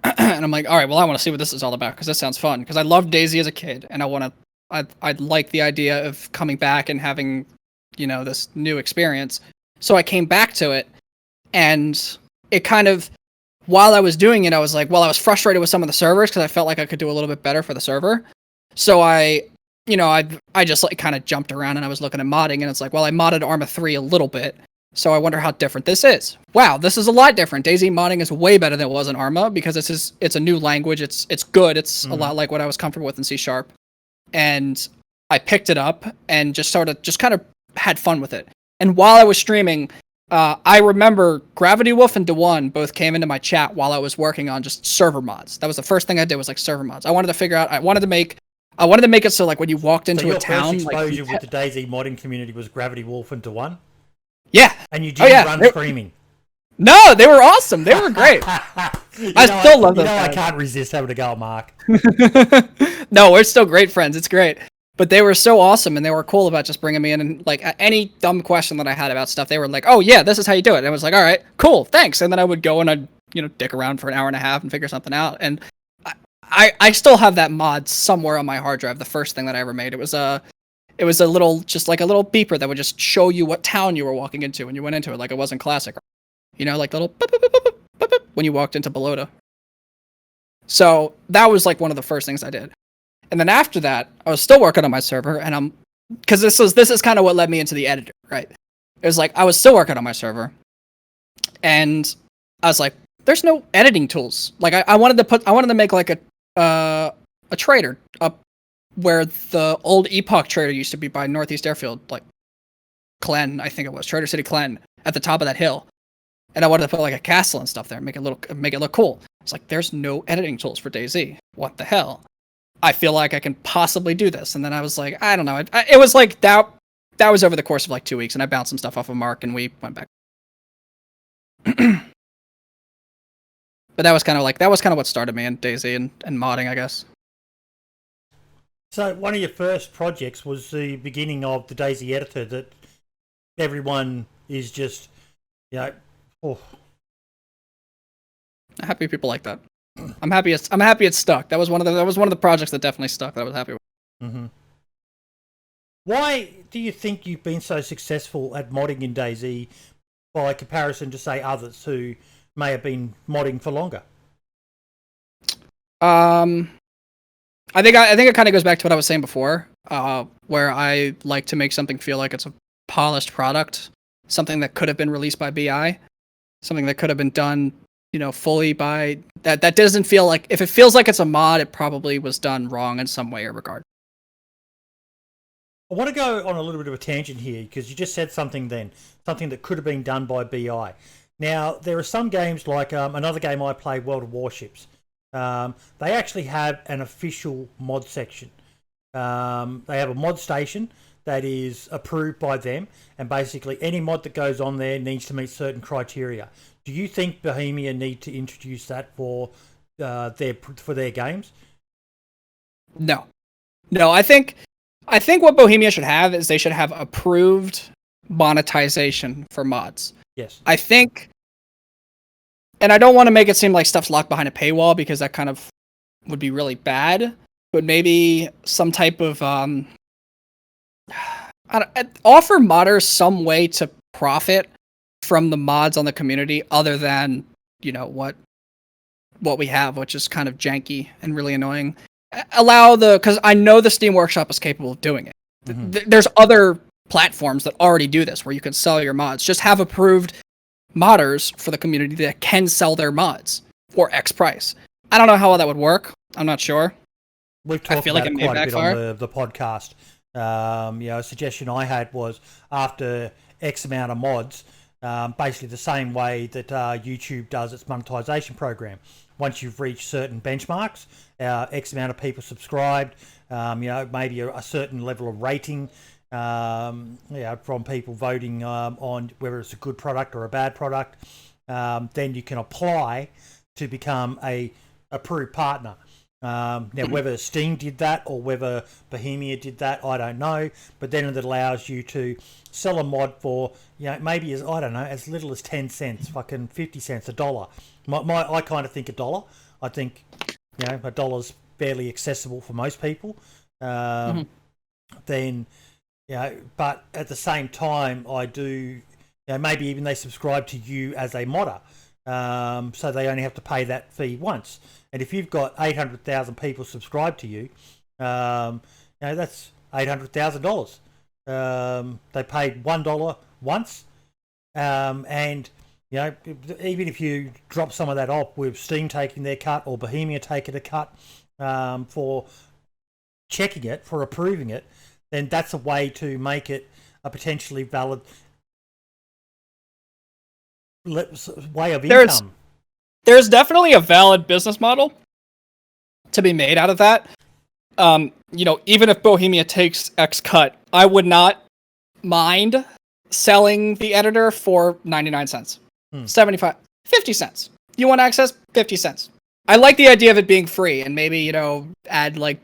And I'm like, all right, well, I want to see what this is all about because this sounds fun. Because I loved DayZ as a kid, and I like the idea of coming back and having, this new experience. So I came back to it, and it kind of, while I was doing it, I was like, well, I was frustrated with some of the servers because I felt like I could do a little bit better for the server. So I just like kind of jumped around and I was looking at modding, and it's like, well, I modded Arma 3 a little bit. So I wonder how different this is. Wow, this is a lot different. DayZ modding is way better than it was in Arma because it's a new language. It's good. It's a lot like what I was comfortable with in C#. And I picked it up and just kind of had fun with it. And while I was streaming, I remember Gravity Wolf and DeWan both came into my chat while I was working on just server mods. That was the first thing I did, was like server mods. I wanted to figure out. I wanted to make it so like when you walked into a town, first exposure with the DayZ modding community was Gravity Wolf and DeWan. Yeah, and you didn't run screaming. No, they were awesome. They were great. I still love them. I can't resist having to go at Mark. No, we're still great friends. It's great. But they were so awesome, and they were cool about just bringing me in, and like any dumb question that I had about stuff, they were like, "Oh yeah, this is how you do it." And I was like, "All right, cool, thanks." And then I would go and I'd dick around for an hour and a half and figure something out. And I still have that mod somewhere on my hard drive. The first thing that I ever made. It was a little, just like a little beeper that would just show you what town you were walking into when you went into it, like it wasn't classic. Like little boop, boop, boop, boop, boop, boop, when you walked into Balota. So that was like one of the first things I did. And then after that, I was still working on my server, and because this is kind of what led me into the editor, right? It was like I was still working on my server, and I was like, "There's no editing tools." Like I wanted to make like a trader up where the old Epoch trader used to be by Northeast Airfield, like Glen, I think it was Trader City Glen, at the top of that hill. And I wanted to put like a castle and stuff there, make it look cool. It's like, there's no editing tools for DayZ. What the hell? I feel like I can possibly do this. And then I was like, I don't know. It was like that was over the course of like 2 weeks, and I bounced some stuff off of Mark, and we went back. But that was kind of what started me in DayZ and modding, I guess. So one of your first projects was the beginning of the DayZ editor that everyone is just, I'm happy people like that. I'm happy it's stuck. That was one of the projects that definitely stuck that I was happy with. Mm-hmm. Why do you think you've been so successful at modding in DayZ by comparison to, say, others who may have been modding for longer? I think it kind of goes back to what I was saying before, where I like to make something feel like it's a polished product, something that could have been released by BI, something that could have been done, fully by that doesn't feel like, if it feels like it's a mod, it probably was done wrong in some way or regard. I want to go on a little bit of a tangent here, because you just said something that could have been done by BI. Now, there are some games like another game I played, World of Warships. They actually have an official mod section. They have a mod station that is approved by them, and basically any mod that goes on there needs to meet certain criteria. Do you think Bohemia need to introduce that for their games? No. I think what Bohemia should have is they should have approved monetization for mods. Yes. I think, and I don't want to make it seem like stuff's locked behind a paywall, because that kind of would be really bad, but maybe some type of offer modders some way to profit from the mods on the community other than, what we have, which is kind of janky and really annoying. Because I know the Steam Workshop is capable of doing it. Mm-hmm. There's other platforms that already do this where you can sell your mods. Just have approved modders for the community that can sell their mods for X price. I don't know how that would work. I'm not sure. We've talked about it quite a bit on the podcast. A suggestion I had was, after X amount of mods, basically the same way that YouTube does its monetization program. Once you've reached certain benchmarks, X amount of people subscribed, maybe a certain level of rating, from people voting on whether it's a good product or a bad product, then you can apply to become a approved partner. Now, whether Steam did that or whether Bohemia did that, I don't know. But then it allows you to sell a mod for, maybe as little as 10 cents, fucking 50 cents, $1. I kind of think $1. I think, $1's fairly accessible for most people. Then, but at the same time, I do, maybe even they subscribe to you as a modder. So they only have to pay that fee once. And if you've got 800,000 people subscribed to you, that's $800,000. They paid $1 once, and even if you drop some of that off with Steam taking their cut or Bohemia taking a cut for checking it, for approving it, then that's a way to make it a potentially valid way of income. There's definitely a valid business model to be made out of that. Even if Bohemia takes X cut, I would not mind selling the editor for 99 cents, 75, 50 cents. You want access? 50 cents. I like the idea of it being free and maybe, add like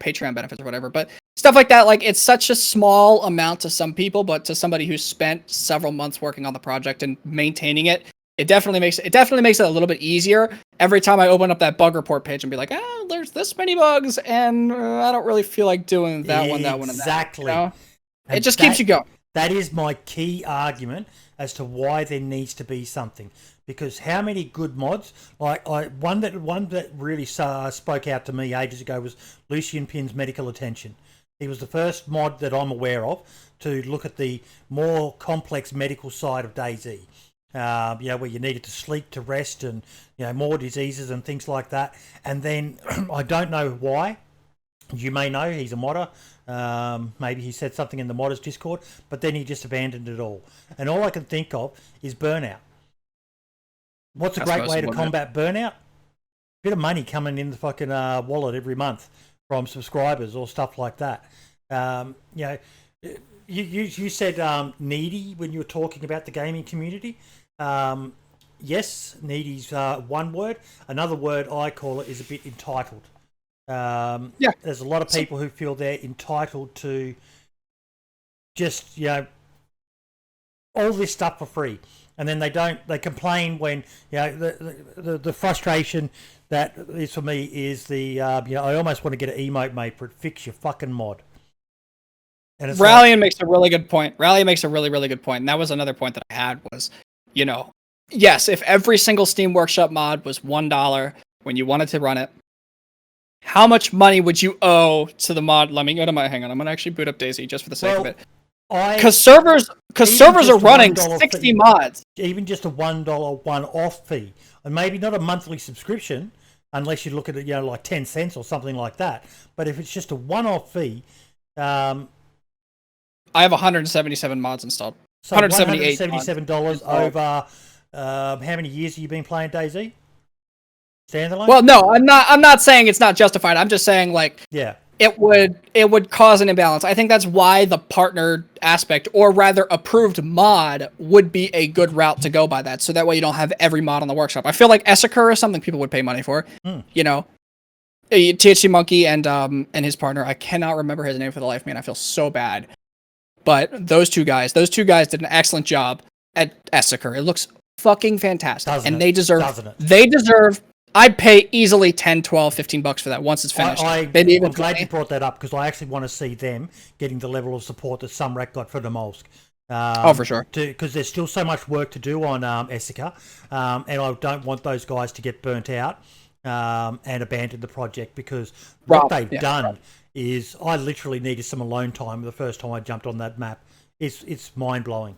Patreon benefits or whatever, but stuff like that, like it's such a small amount to some people, but to somebody who's spent several months working on the project and maintaining it, it definitely makes it a little bit easier every time I open up that bug report page and be like, there's this many bugs, and I don't really feel like doing that one, and that. Exactly. It just keeps you going. That is my key argument as to why there needs to be something. Because how many good mods, one that really spoke out to me ages ago was Lucian Pin's Medical Attention. He was the first mod that I'm aware of to look at the more complex medical side of DayZ. Where you needed to sleep to rest and, more diseases and things like that. And then I don't know why. You may know he's a modder. Maybe he said something in the modders Discord, but then he just abandoned it all. And all I can think of is burnout. What's a great way to combat burnout? Bit of money coming in the fucking wallet every month from subscribers or stuff like that. You said needy when you were talking about the gaming community. Yes, needy's one word. Another word I call it is a bit entitled. There's a lot of people who feel they're entitled to just, all this stuff for free. And then they complain when, the frustration that is for me is the, I almost want to get an emote, mate, for it. Fix your fucking mod. And Rallian makes a really good point. Rallian makes a really, really good point. And that was another point that I had was, yes, if every single Steam Workshop mod was $1 when you wanted to run it, how much money would you owe to the mod? Let me go to hang on, I'm going to actually boot up DayZ just for the sake of it. Because servers are running 60 mods. Even just a $1 one-off fee. And maybe not a monthly subscription, unless you look at it, like 10 cents or something like that. But if it's just a one-off fee... I have 177 mods installed. So $177 over how many years have you been playing DayZ? Standalone? Well, no, I'm not saying it's not justified. I'm just saying it would cause an imbalance. I think that's why the partner aspect, or rather approved mod, would be a good route to go by that. So that way you don't have every mod on the workshop. I feel like Essiker is something people would pay money for. THC Monkey and his partner, I cannot remember his name for the life of me, and I feel so bad. But those two guys did an excellent job at Essiker. It looks fucking fantastic. They deserve, I'd pay easily 10, 12, 15 bucks for that once it's finished. I'm glad you brought that up because I actually want to see them getting the level of support that Sumrak got for Demolsk. For sure. Because there's still so much work to do on Essiker, and I don't want those guys to get burnt out and abandon the project because what they've done is I literally needed some alone time the first time I jumped on that map. It's mind-blowing.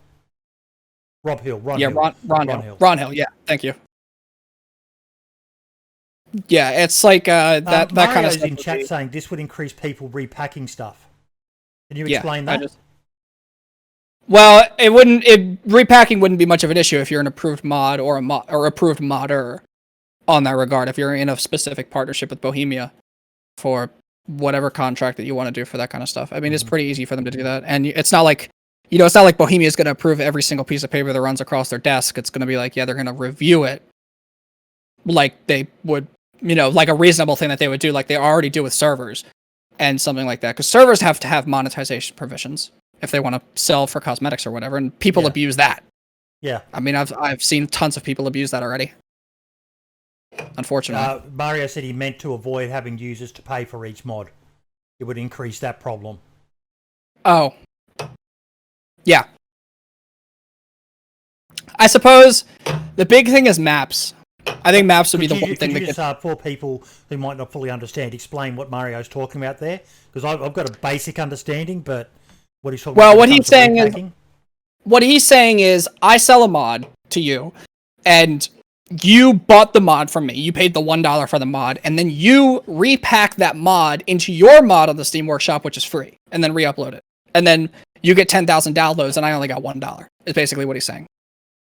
Ron Hill. Ron Hill, yeah, thank you. Yeah, it's like that kind of stuff. In chat saying this would increase people repacking stuff. Can you explain that? Well, repacking wouldn't be much of an issue if you're an approved mod or approved modder on that regard. If you're in a specific partnership with Bohemia for whatever contract that you want to do for that kind of stuff. I mean, it's pretty easy for them to do that. And it's not like, it's not like Bohemia is going to approve every single piece of paper that runs across their desk. It's going to be like, yeah, they're going to review it like they would, like a reasonable thing that they would do, like they already do with servers and something like that. Because servers have to have monetization provisions if they want to sell for cosmetics or whatever, and people abuse that. Yeah. I mean, I've seen tons of people abuse that already. Unfortunately. Mario said he meant to avoid having users to pay for each mod. It would increase that problem. Oh. Yeah. I suppose the big thing is maps. I think maps would be the one thing that just, for people who might not fully understand, explain what Mario's talking about there? Because I've got a basic understanding, but what he's talking about... Well, what he's saying is, I sell a mod to you, and you bought the mod from me. You paid the $1 for the mod, and then you repack that mod into your mod on the Steam Workshop, which is free, and then re-upload it. And then you get 10,000 downloads, and I only got $1. Is basically what he's saying.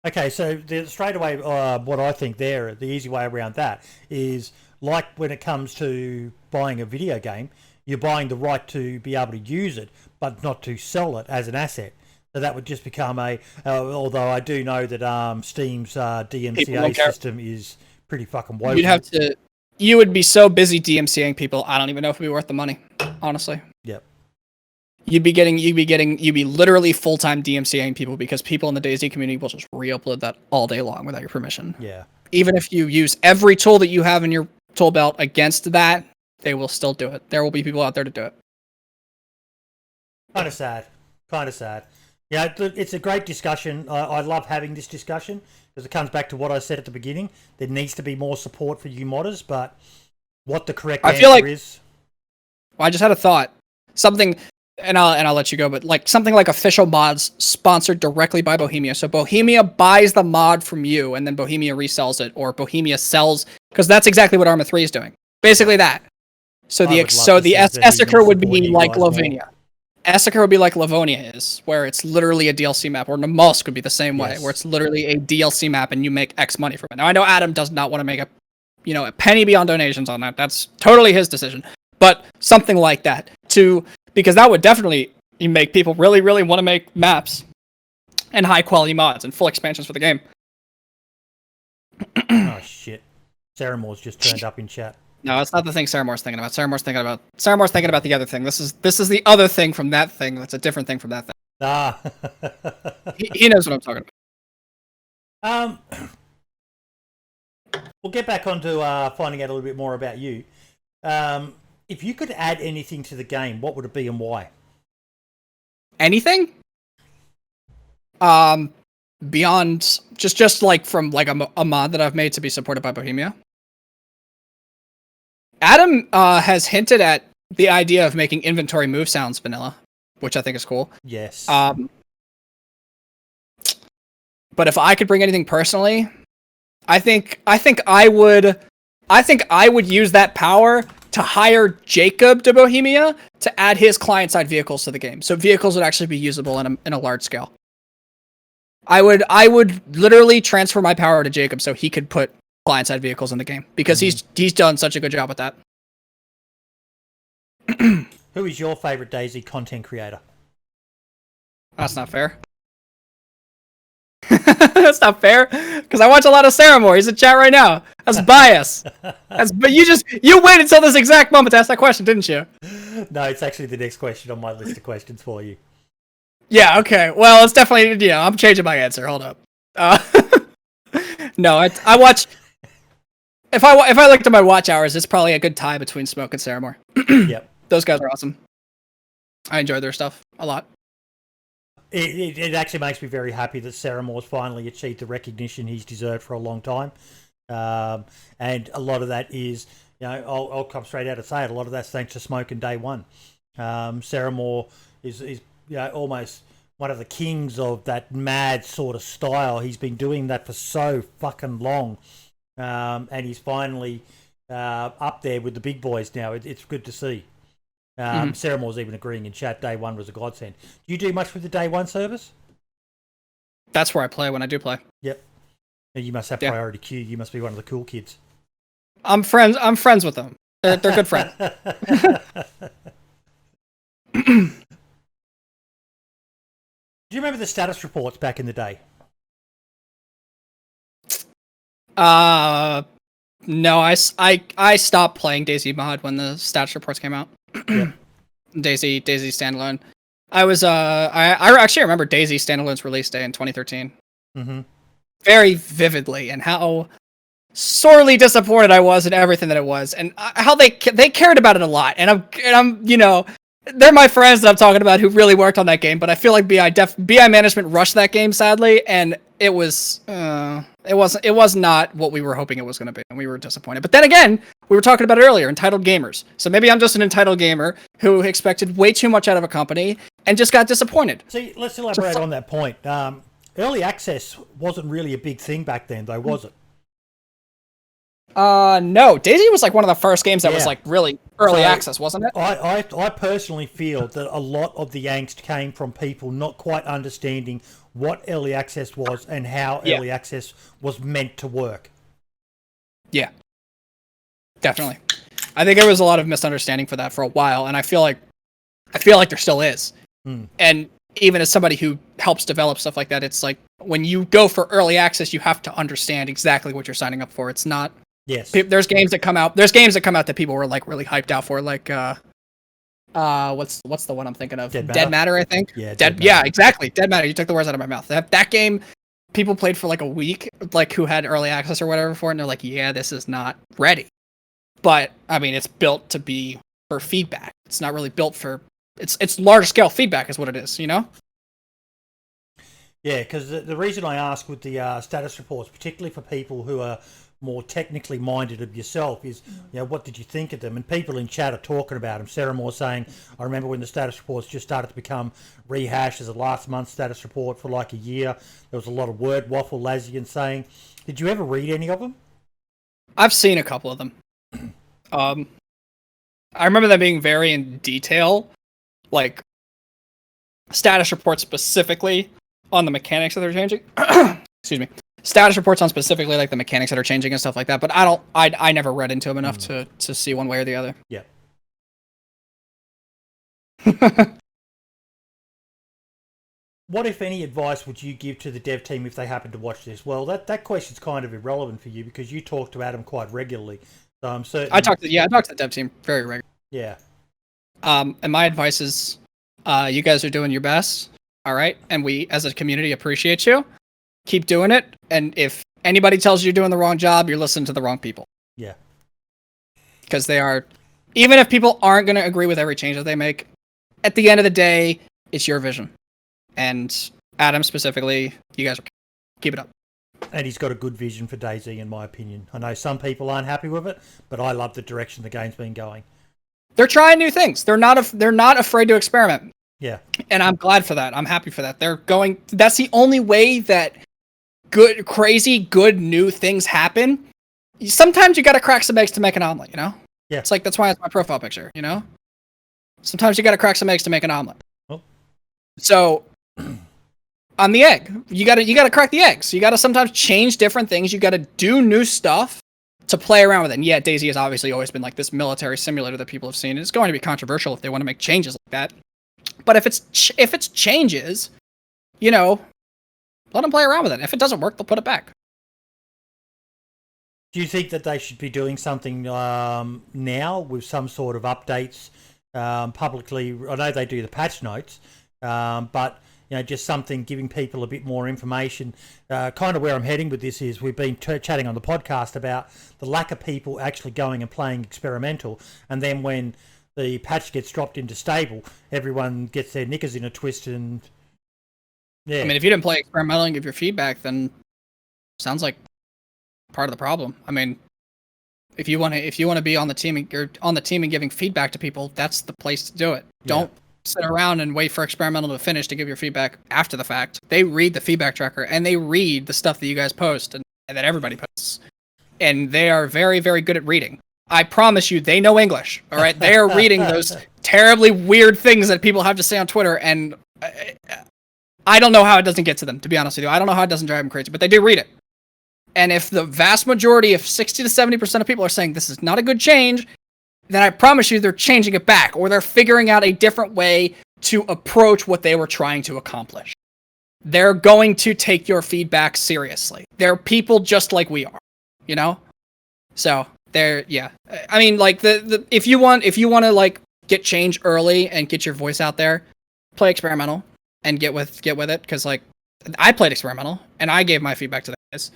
Okay, so straight away, what I think there, the easy way around that is, like when it comes to buying a video game, you're buying the right to be able to use it, but not to sell it as an asset. So that would just become although I do know that Steam's DMCA system is pretty fucking woeful. You would be so busy DMCAing people, I don't even know if it'd be worth the money, honestly. Yep. You'd be literally full-time DMCAing people because people in the DayZ community will just re-upload that all day long without your permission. Yeah. Even if you use every tool that you have in your tool belt against that, they will still do it. There will be people out there to do it. Kind of sad. Yeah, it's a great discussion. I love having this discussion because it comes back to what I said at the beginning. There needs to be more support for you modders, but what the correct answer is... Well, I just had a thought. Something... And I'll let you go, but like something like official mods sponsored directly by Bohemia. So Bohemia buys the mod from you, and then Bohemia resells it, or Bohemia sells, because that's exactly what Arma 3 is doing. Basically that. So the Essaker would be like Lavinia. Essaker would be like Livonia is, where it's literally a DLC map, or Namalsk would be the same way, where it's literally a DLC map and you make X money from it. Now I know Adam does not want to make a penny beyond donations on that. That's totally his decision. But something like that because that would definitely make people really, really want to make maps and high quality mods and full expansions for the game. Oh shit! Sarah Moore's just turned up in chat. No, it's not the thing Sarah Moore's thinking about. Sarah Moore's thinking about the other thing. This is the other thing from that thing. That's a different thing from that thing. Ah. he knows what I'm talking about. We'll get back onto finding out a little bit more about you. If you could add anything to the game, what would it be and why? Anything? Beyond just like from like a mod that I've made to be supported by Bohemia. Adam has hinted at the idea of making inventory move sounds vanilla, which I think is cool. Yes. But if I could bring anything personally, I think I would use that power to hire Jacob to Bohemia to add his client-side vehicles to the game. So vehicles would actually be usable in a large scale. I would literally transfer my power to Jacob so he could put client-side vehicles in the game because he's done such a good job with that. Who is your favorite DayZ content creator? That's not fair. That's not fair because I watch a lot of Sarah Moore. He's in chat right now. That's bias. But you waited until this exact moment to ask that question, didn't you? No, it's actually the next question on my list of questions for you. Yeah. Okay. Well, it's definitely I'm changing my answer. Hold up. No, I watch. If I looked at my watch hours, it's probably a good tie between Smoke and Sarah Moore. Yep. Those guys are awesome. I enjoy their stuff a lot. It actually makes me very happy that Sarah Moore's finally achieved the recognition he's deserved for a long time. And a lot of that is, I'll come straight out and say it, a lot of that's thanks to Smoke and Day One. Sarah Moore is almost one of the kings of that mad sort of style. He's been doing that for so fucking long. And he's finally up there with the big boys now. It's good to see. Sarah Moore's even agreeing in chat, Day One was a godsend. Do you do much with the Day One service? That's where I play when I do play. Yep. And you must have Yeah. priority queue. You must be one of the cool kids. I'm friends with them. They're good friends. Do you remember the status reports back in the day? No, I stopped playing DayZ mod when the status reports came out. Yep. DayZ Standalone. I actually remember DayZ Standalone's release day in 2013. Mm-hmm. Very vividly, and how sorely disappointed I was in everything that it was, and how they cared about it a lot. And I'm they're my friends that I'm talking about who really worked on that game, but I feel like BI management rushed that game sadly, and it was not what we were hoping it was going to be, and we were disappointed. But then again, we were talking about it earlier, entitled gamers. So maybe I'm just an entitled gamer who expected way too much out of a company and just got disappointed. See, let's elaborate on that point. Early access wasn't really a big thing back then, though, was it? No, DayZ was like one of the first games that was Yeah. like really early access, wasn't it? I personally feel that a lot of the angst came from people not quite understanding what early access was and how early access was meant to work. Yeah, definitely. I think there was a lot of misunderstanding for that for a while, and I feel like there still is. And even as somebody who helps develop stuff like that, it's like when you go for early access, you have to understand exactly what you're signing up for. It's not. Yes. There's games that come out. There's games that come out that people were like really hyped out for, like what's the one I'm thinking of? Dead Matter, I think. Yeah. Yeah, exactly. Dead Matter. You took the words out of my mouth. That game, people played for like a week, like who had early access or whatever for it, and they're like, yeah, this is not ready. But I mean, it's built to be for feedback. It's not really built for. It's large scale feedback is what it is, you know. Yeah, because the reason I ask with the status reports, particularly for people who are more technically minded of yourself, is, what did you think of them? And people in chat are talking about them. Sarah Moore saying, I remember when the status reports just started to become rehashed as a last month's status report for like a year. There was a lot of word waffle, Lazian saying. Did you ever read any of them? I've seen a couple of them. I remember them being very in detail, like status reports specifically on the mechanics that they're changing. Excuse me. Status reports on specifically like the mechanics that are changing and stuff like that, but I never read into them enough to see one way or the other. Yeah. What, if any, advice would you give to the dev team if they happen to watch this? Well, that question's kind of irrelevant for you because you talk to Adam quite regularly. So I'm certain. I talk to the dev team very regularly. Yeah. And my advice is, you guys are doing your best, all right? And we, as a community, appreciate you. Keep doing it. And if anybody tells you you're doing the wrong job, you're listening to the wrong people. Yeah. Because they are, even if people aren't going to agree with every change that they make, at the end of the day, it's your vision. And Adam specifically, you guys keep it up. And he's got a good vision for DayZ, in my opinion. I know some people aren't happy with it, but I love the direction the game's been going. They're trying new things. They're not afraid to experiment. Yeah. And I'm glad for that. I'm happy for that. That's the only way that crazy good new things happen. Sometimes you got to crack some eggs to make an omelet, you know? Yeah. It's like, that's why it's my profile picture, you know? Sometimes you got to crack some eggs to make an omelet. Oh. So on the egg, you got to crack the eggs. You got to sometimes change different things. You got to do new stuff to play around with it. And yeah, DayZ has obviously always been like this military simulator that people have seen. It's going to be controversial if they want to make changes like that. But if it's changes, let them play around with it. If it doesn't work, they'll put it back. Do you think that they should be doing something now with some sort of updates publicly? I know they do the patch notes, but just something giving people a bit more information. Kind of where I'm heading with this is we've been chatting on the podcast about the lack of people actually going and playing experimental, and then when the patch gets dropped into stable, everyone gets their knickers in a twist. And yeah, I mean, if you didn't play experimental and give your feedback, then sounds like part of the problem. I mean, if you want to be on the team and giving feedback to people, that's the place to do it. Don't sit around and wait for experimental to finish to give your feedback after the fact. They read the feedback tracker and they read the stuff that you guys post and that everybody posts, and they are very, very good at reading. I promise you, they know English. All right, they are reading those terribly weird things that people have to say on Twitter, and I don't know how it doesn't get to them, to be honest with you. I don't know how it doesn't drive them crazy, but they do read it. And if the vast majority of 60 to 70% of people are saying this is not a good change, then I promise you they're changing it back, or they're figuring out a different way to approach what they were trying to accomplish. They're going to take your feedback seriously. They're people just like we are, you know? So they're, yeah. I mean, like if you want to like get change early and get your voice out there, play experimental and get with it. Cause like I played experimental and I gave my feedback to the guys.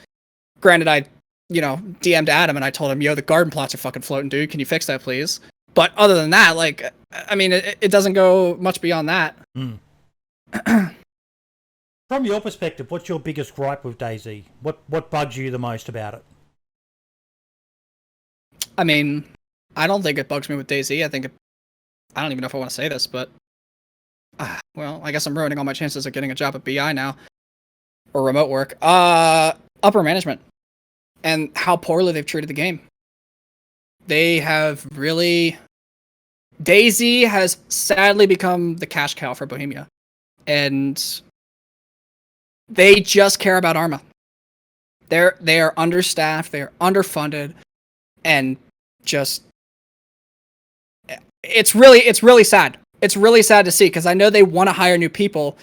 Granted, I, DM'd Adam and I told him, yo, the garden plots are fucking floating, dude. Can you fix that, please? But other than that, like, I mean, it doesn't go much beyond that. Mm. From your perspective, what's your biggest gripe with DayZ? What bugs you the most about it? I mean, I don't think it bugs me with DayZ. I don't even know if I want to say this, but well, I guess I'm ruining all my chances of getting a job at BI now or remote work. Upper management and how poorly they've treated the game. They have really... DayZ has sadly become the cash cow for Bohemia. And they just care about Arma. They are understaffed, they are underfunded, and just... It's really sad. It's really sad to see, because I know they want to hire new people,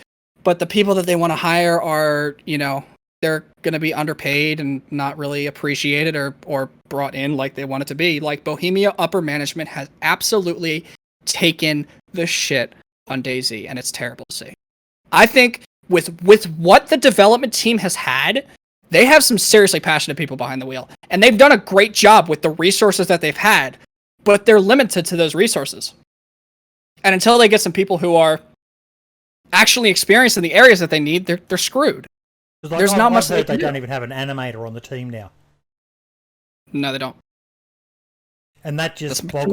but the people that they want to hire are, they're going to be underpaid and not really appreciated or brought in like they want it to be. Like, Bohemia upper management has absolutely taken the shit on DayZ, and it's terrible to see. I think with what the development team has had, they have some seriously passionate people behind the wheel, and they've done a great job with the resources that they've had, but they're limited to those resources. And until they get some people who are actually experienced in the areas that they need, they're screwed. There's not much they don't even have an animator on the team now. No, they don't. And that just to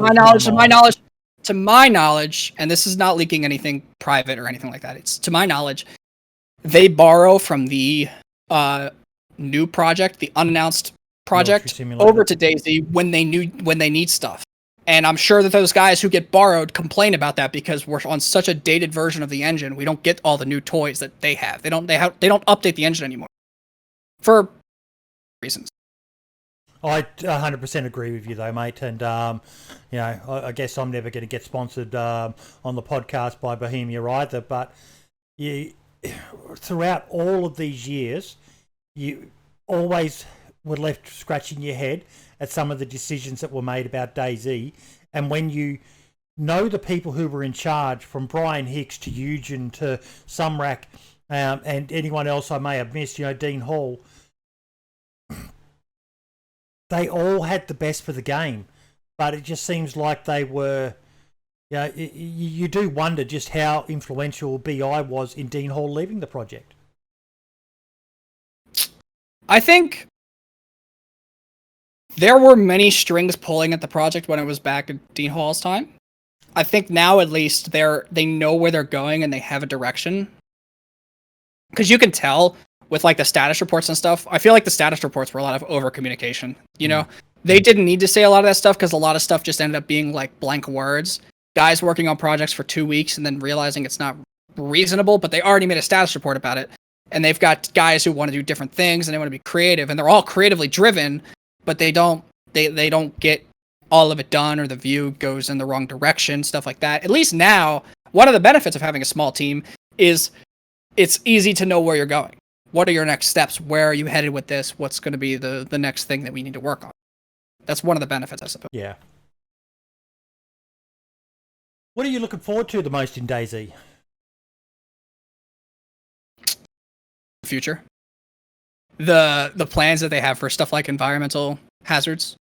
my knowledge, and this is not leaking anything private or anything like that. It's to my knowledge, they borrow from the new project, the unannounced project, over to DayZ when they need stuff. And I'm sure that those guys who get borrowed complain about that because we're on such a dated version of the engine. We don't get all the new toys that they have. They don't update the engine anymore for reasons. I 100% agree with you though, mate. And I guess I'm never going to get sponsored on the podcast by Bohemia either. But throughout all of these years, you always were left scratching your head at some of the decisions that were made about DayZ. And when you know the people who were in charge, from Brian Hicks to Eugen to Sumrak and anyone else I may have missed, Dean Hall, they all had the best for the game. But it just seems like they were... you do wonder just how influential BI was in Dean Hall leaving the project. I think there were many strings pulling at the project when it was back at Dean Hall's time. I think now at least they know where they're going and they have a direction. Because you can tell with like the status reports and stuff. I feel like the status reports were a lot of over communication. They didn't need to say a lot of that stuff because a lot of stuff just ended up being like blank words. Guys working on projects for 2 weeks and then realizing it's not reasonable, but they already made a status report about it. And they've got guys who want to do different things and they want to be creative, and they're all creatively driven, but they don't get all of it done, or the view goes in the wrong direction, stuff like that. At least now, one of the benefits of having a small team is it's easy to know where you're going. What are your next steps? Where are you headed with this? What's going to be the next thing that we need to work on? That's one of the benefits, I suppose. Yeah. What are you looking forward to the most in DayZ? Future. The plans that they have for stuff like environmental hazards,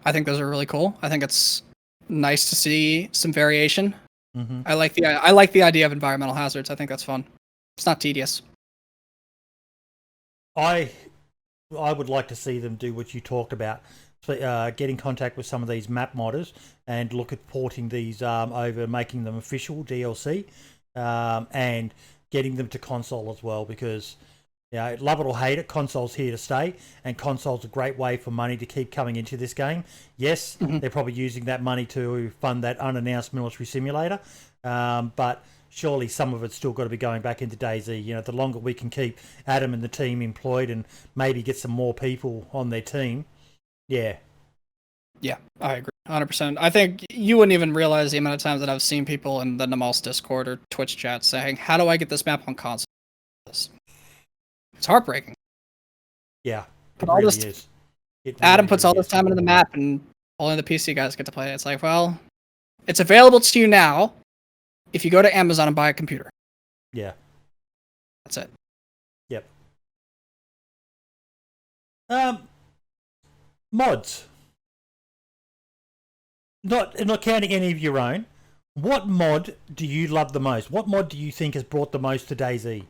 I think those are really cool. I think it's nice to see some variation. Mm-hmm. I like the idea of environmental hazards. I think that's fun. It's not tedious. I would like to see them do what you talked about. Get in contact with some of these map modders and look at porting these over, making them official DLC, and getting them to console as well, because love it or hate it, console's here to stay, and console's a great way for money to keep coming into this game. Yes, they're probably using that money to fund that unannounced military simulator, but surely some of it's still got to be going back into DayZ. You know, the longer we can keep Adam and the team employed and maybe get some more people on their team, yeah. Yeah, I agree, 100%. I think you wouldn't even realize the amount of times that I've seen people in the Namal's Discord or Twitch chat saying, "How do I get this map on console?" It's heartbreaking. Yeah, But it all really this, is. It Adam really, puts really all this is. time into the map, and only the PC guys get to play it. It's like, well, it's available to you now if you go to Amazon and buy a computer. Yeah. That's it. Yep. Mods. Not counting any of your own. What mod do you love the most? What mod do you think has brought the most to DayZ?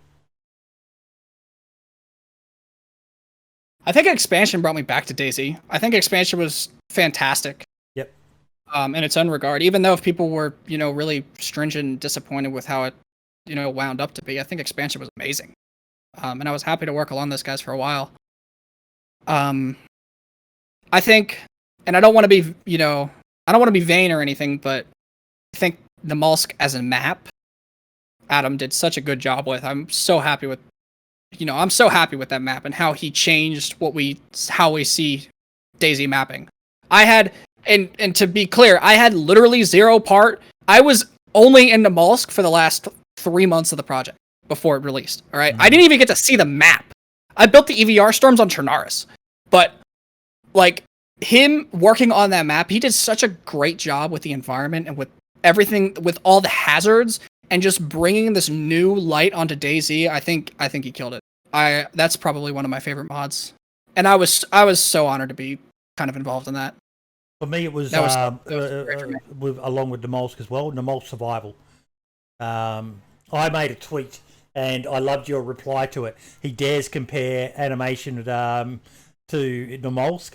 I think expansion brought me back to DayZ. I think expansion was fantastic. Yep. In its own regard, even though if people were, really stringent and disappointed with how it, wound up to be, I think expansion was amazing. And I was happy to work along those guys for a while. I think, and I don't want to be, I don't want to be vain or anything, but I think the Molsk as a map, Adam did such a good job with. I'm so happy with that map and how he changed how we see DayZ mapping. I had, and to be clear, I had literally zero part. I was only in the Molsk for the last 3 months of the project before it released. All right, I didn't even get to see the map. I built the EVR storms on Chernaris, but like him working on that map, he did such a great job with the environment and with everything, with all the hazards, and just bringing this new light onto DayZ. I think he killed it. That's probably one of my favorite mods, and I was so honored to be kind of involved in that. For me, it was, along with Namolsk as well, Namolsk Survival. I made a tweet, and I loved your reply to it. He dares compare animation to Namolsk.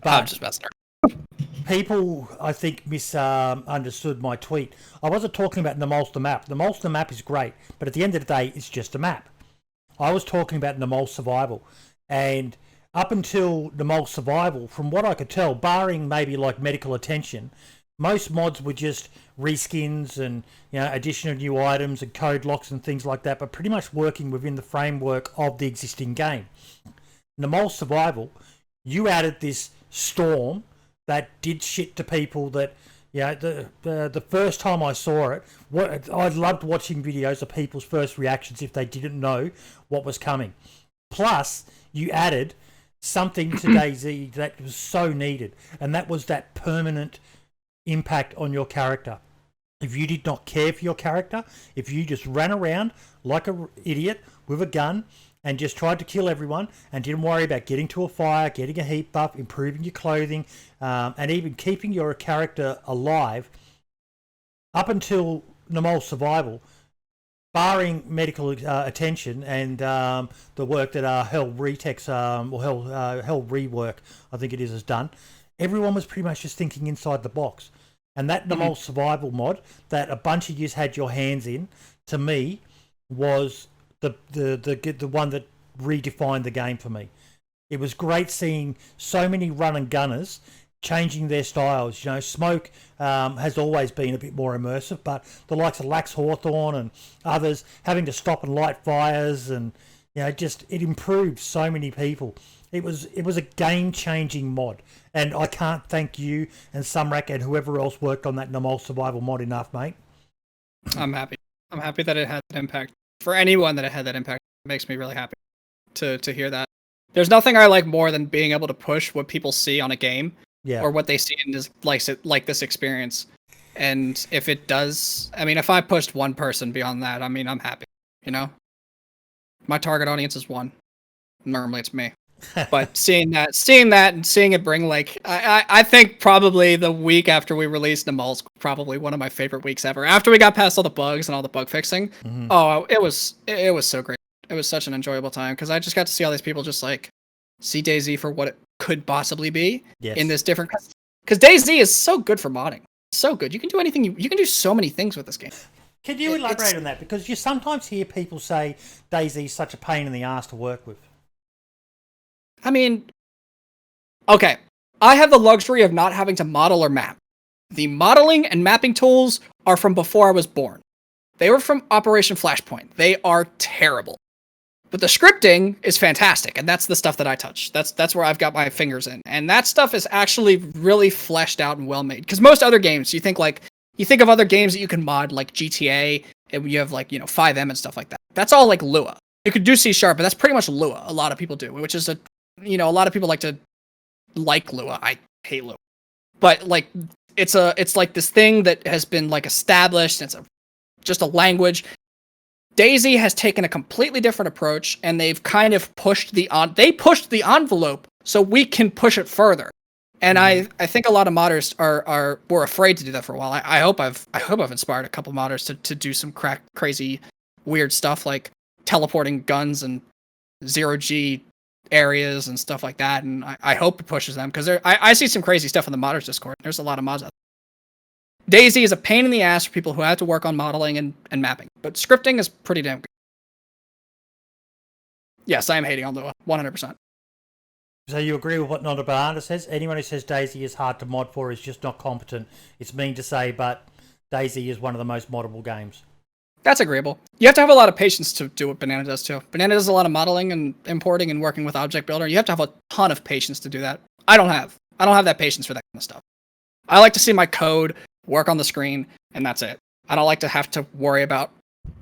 But I'm just messing around. People, I think, misunderstood my tweet. I wasn't talking about Namolsk the map. Namolsk the map is great, but at the end of the day, it's just a map. I was talking about Namolsk Survival, and up until Namolsk Survival, from what I could tell, barring maybe like medical attention, most mods were just reskins and addition of new items and code locks and things like that, but pretty much working within the framework of the existing game. Namolsk Survival, you added this storm that did shit to people that, the first time I saw it, I loved watching videos of people's first reactions if they didn't know what was coming. Plus, you added something to DayZ that was so needed, and that was that permanent impact on your character. If you did not care for your character, if you just ran around like an idiot with a gun and just tried to kill everyone and didn't worry about getting to a fire, getting a heat buff, improving your clothing, and even keeping your character alive, up until Namolsk Survival, barring medical attention and the work that Hell Retex or Hell Rework, I think it is, has done, everyone was pretty much just thinking inside the box. And that Namolsk Survival mod that a bunch of yous had your hands in, to me, was the one that redefined the game for me. It was great seeing so many run and gunners changing their styles. Smoke has always been a bit more immersive, but the likes of Lax Hawthorne and others having to stop and light fires, and it improved so many people. It was a game-changing mod, and I can't thank you and Sumrak and whoever else worked on that Namolsk Survival mod enough, mate. I'm happy. I'm happy that it had that impact. For anyone that it had that impact, it makes me really happy to hear that. There's nothing I like more than being able to push what people see on a game, or what they see in this, like this experience. And if it does, if I pushed one person beyond that, I'm happy. My target audience is one. Normally it's me. But seeing that and seeing it bring, I think probably the week after we released Namolsk, probably one of my favorite weeks ever. After we got past all the bugs and all the bug fixing, it was so great. It was such an enjoyable time because I just got to see all these people just see DayZ for what it could possibly be in this different. Because DayZ is so good for modding. It's so good. You can do anything. You can do so many things with this game. Can you elaborate on that? Because you sometimes hear people say DayZ is such a pain in the ass to work with. Okay, I have the luxury of not having to model or map. The modeling and mapping tools are from before I was born. They were from Operation Flashpoint. They are terrible. But the scripting is fantastic, and that's the stuff that I touch. That's where I've got my fingers in. And that stuff is actually really fleshed out and well made. Because most other games, you think of other games that you can mod, like GTA, and you have 5M and stuff like that. That's all like Lua. You could do C#, but that's pretty much Lua. A lot of people do, which is a lot of people like Lua. I hate Lua. But like it's like this thing that has been like established. It's just a language. DayZ has taken a completely different approach, and they've kind of pushed the envelope so we can push it further. And I think a lot of modders were afraid to do that for a while. I hope I've inspired a couple modders to do some crazy weird stuff like teleporting guns and 0G areas and stuff like that. And I hope it pushes them, because I see some crazy stuff in the modders Discord. There's a lot of mods out there. DayZ is a pain in the ass for people who have to work on modeling and mapping, but scripting is pretty damn good. Yes, I am hating on Lua, 100%. So you agree with what Nonda Bahanda says? Anyone who says DayZ is hard to mod for is just not competent. It's mean to say, but DayZ is one of the most moddable games. That's agreeable. You have to have a lot of patience to do what Banana does too. Banana does a lot of modeling and importing and working with Object Builder. You have to have a ton of patience to do that. I don't have that patience for that kind of stuff. I like to see my code work on the screen, and that's it. I don't like to have to worry about,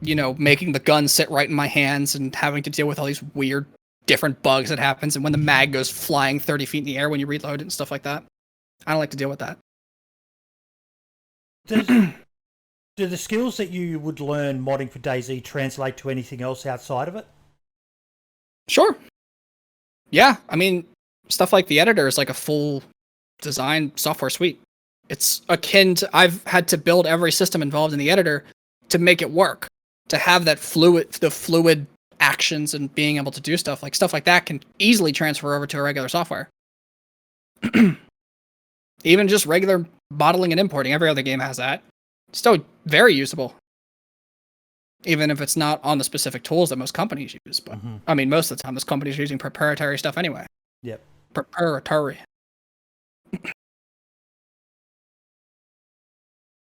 making the gun sit right in my hands and having to deal with all these weird, different bugs that happens, and when the mag goes flying 30 feet in the air when you reload it and stuff like that. I don't like to deal with that. Do the skills that you would learn modding for DayZ translate to anything else outside of it? Sure. Yeah, I mean, stuff like the editor is like a full design software suite. It's akin to, I've had to build every system involved in the editor to make it work, to have that fluid actions and being able to do stuff like that can easily transfer over to a regular software. Even just regular modeling and importing, every other game has that. Still very usable. Even if it's not on the specific tools that most companies use. But I mean, most of the time, most companies are using proprietary stuff anyway. Yep. Proprietary.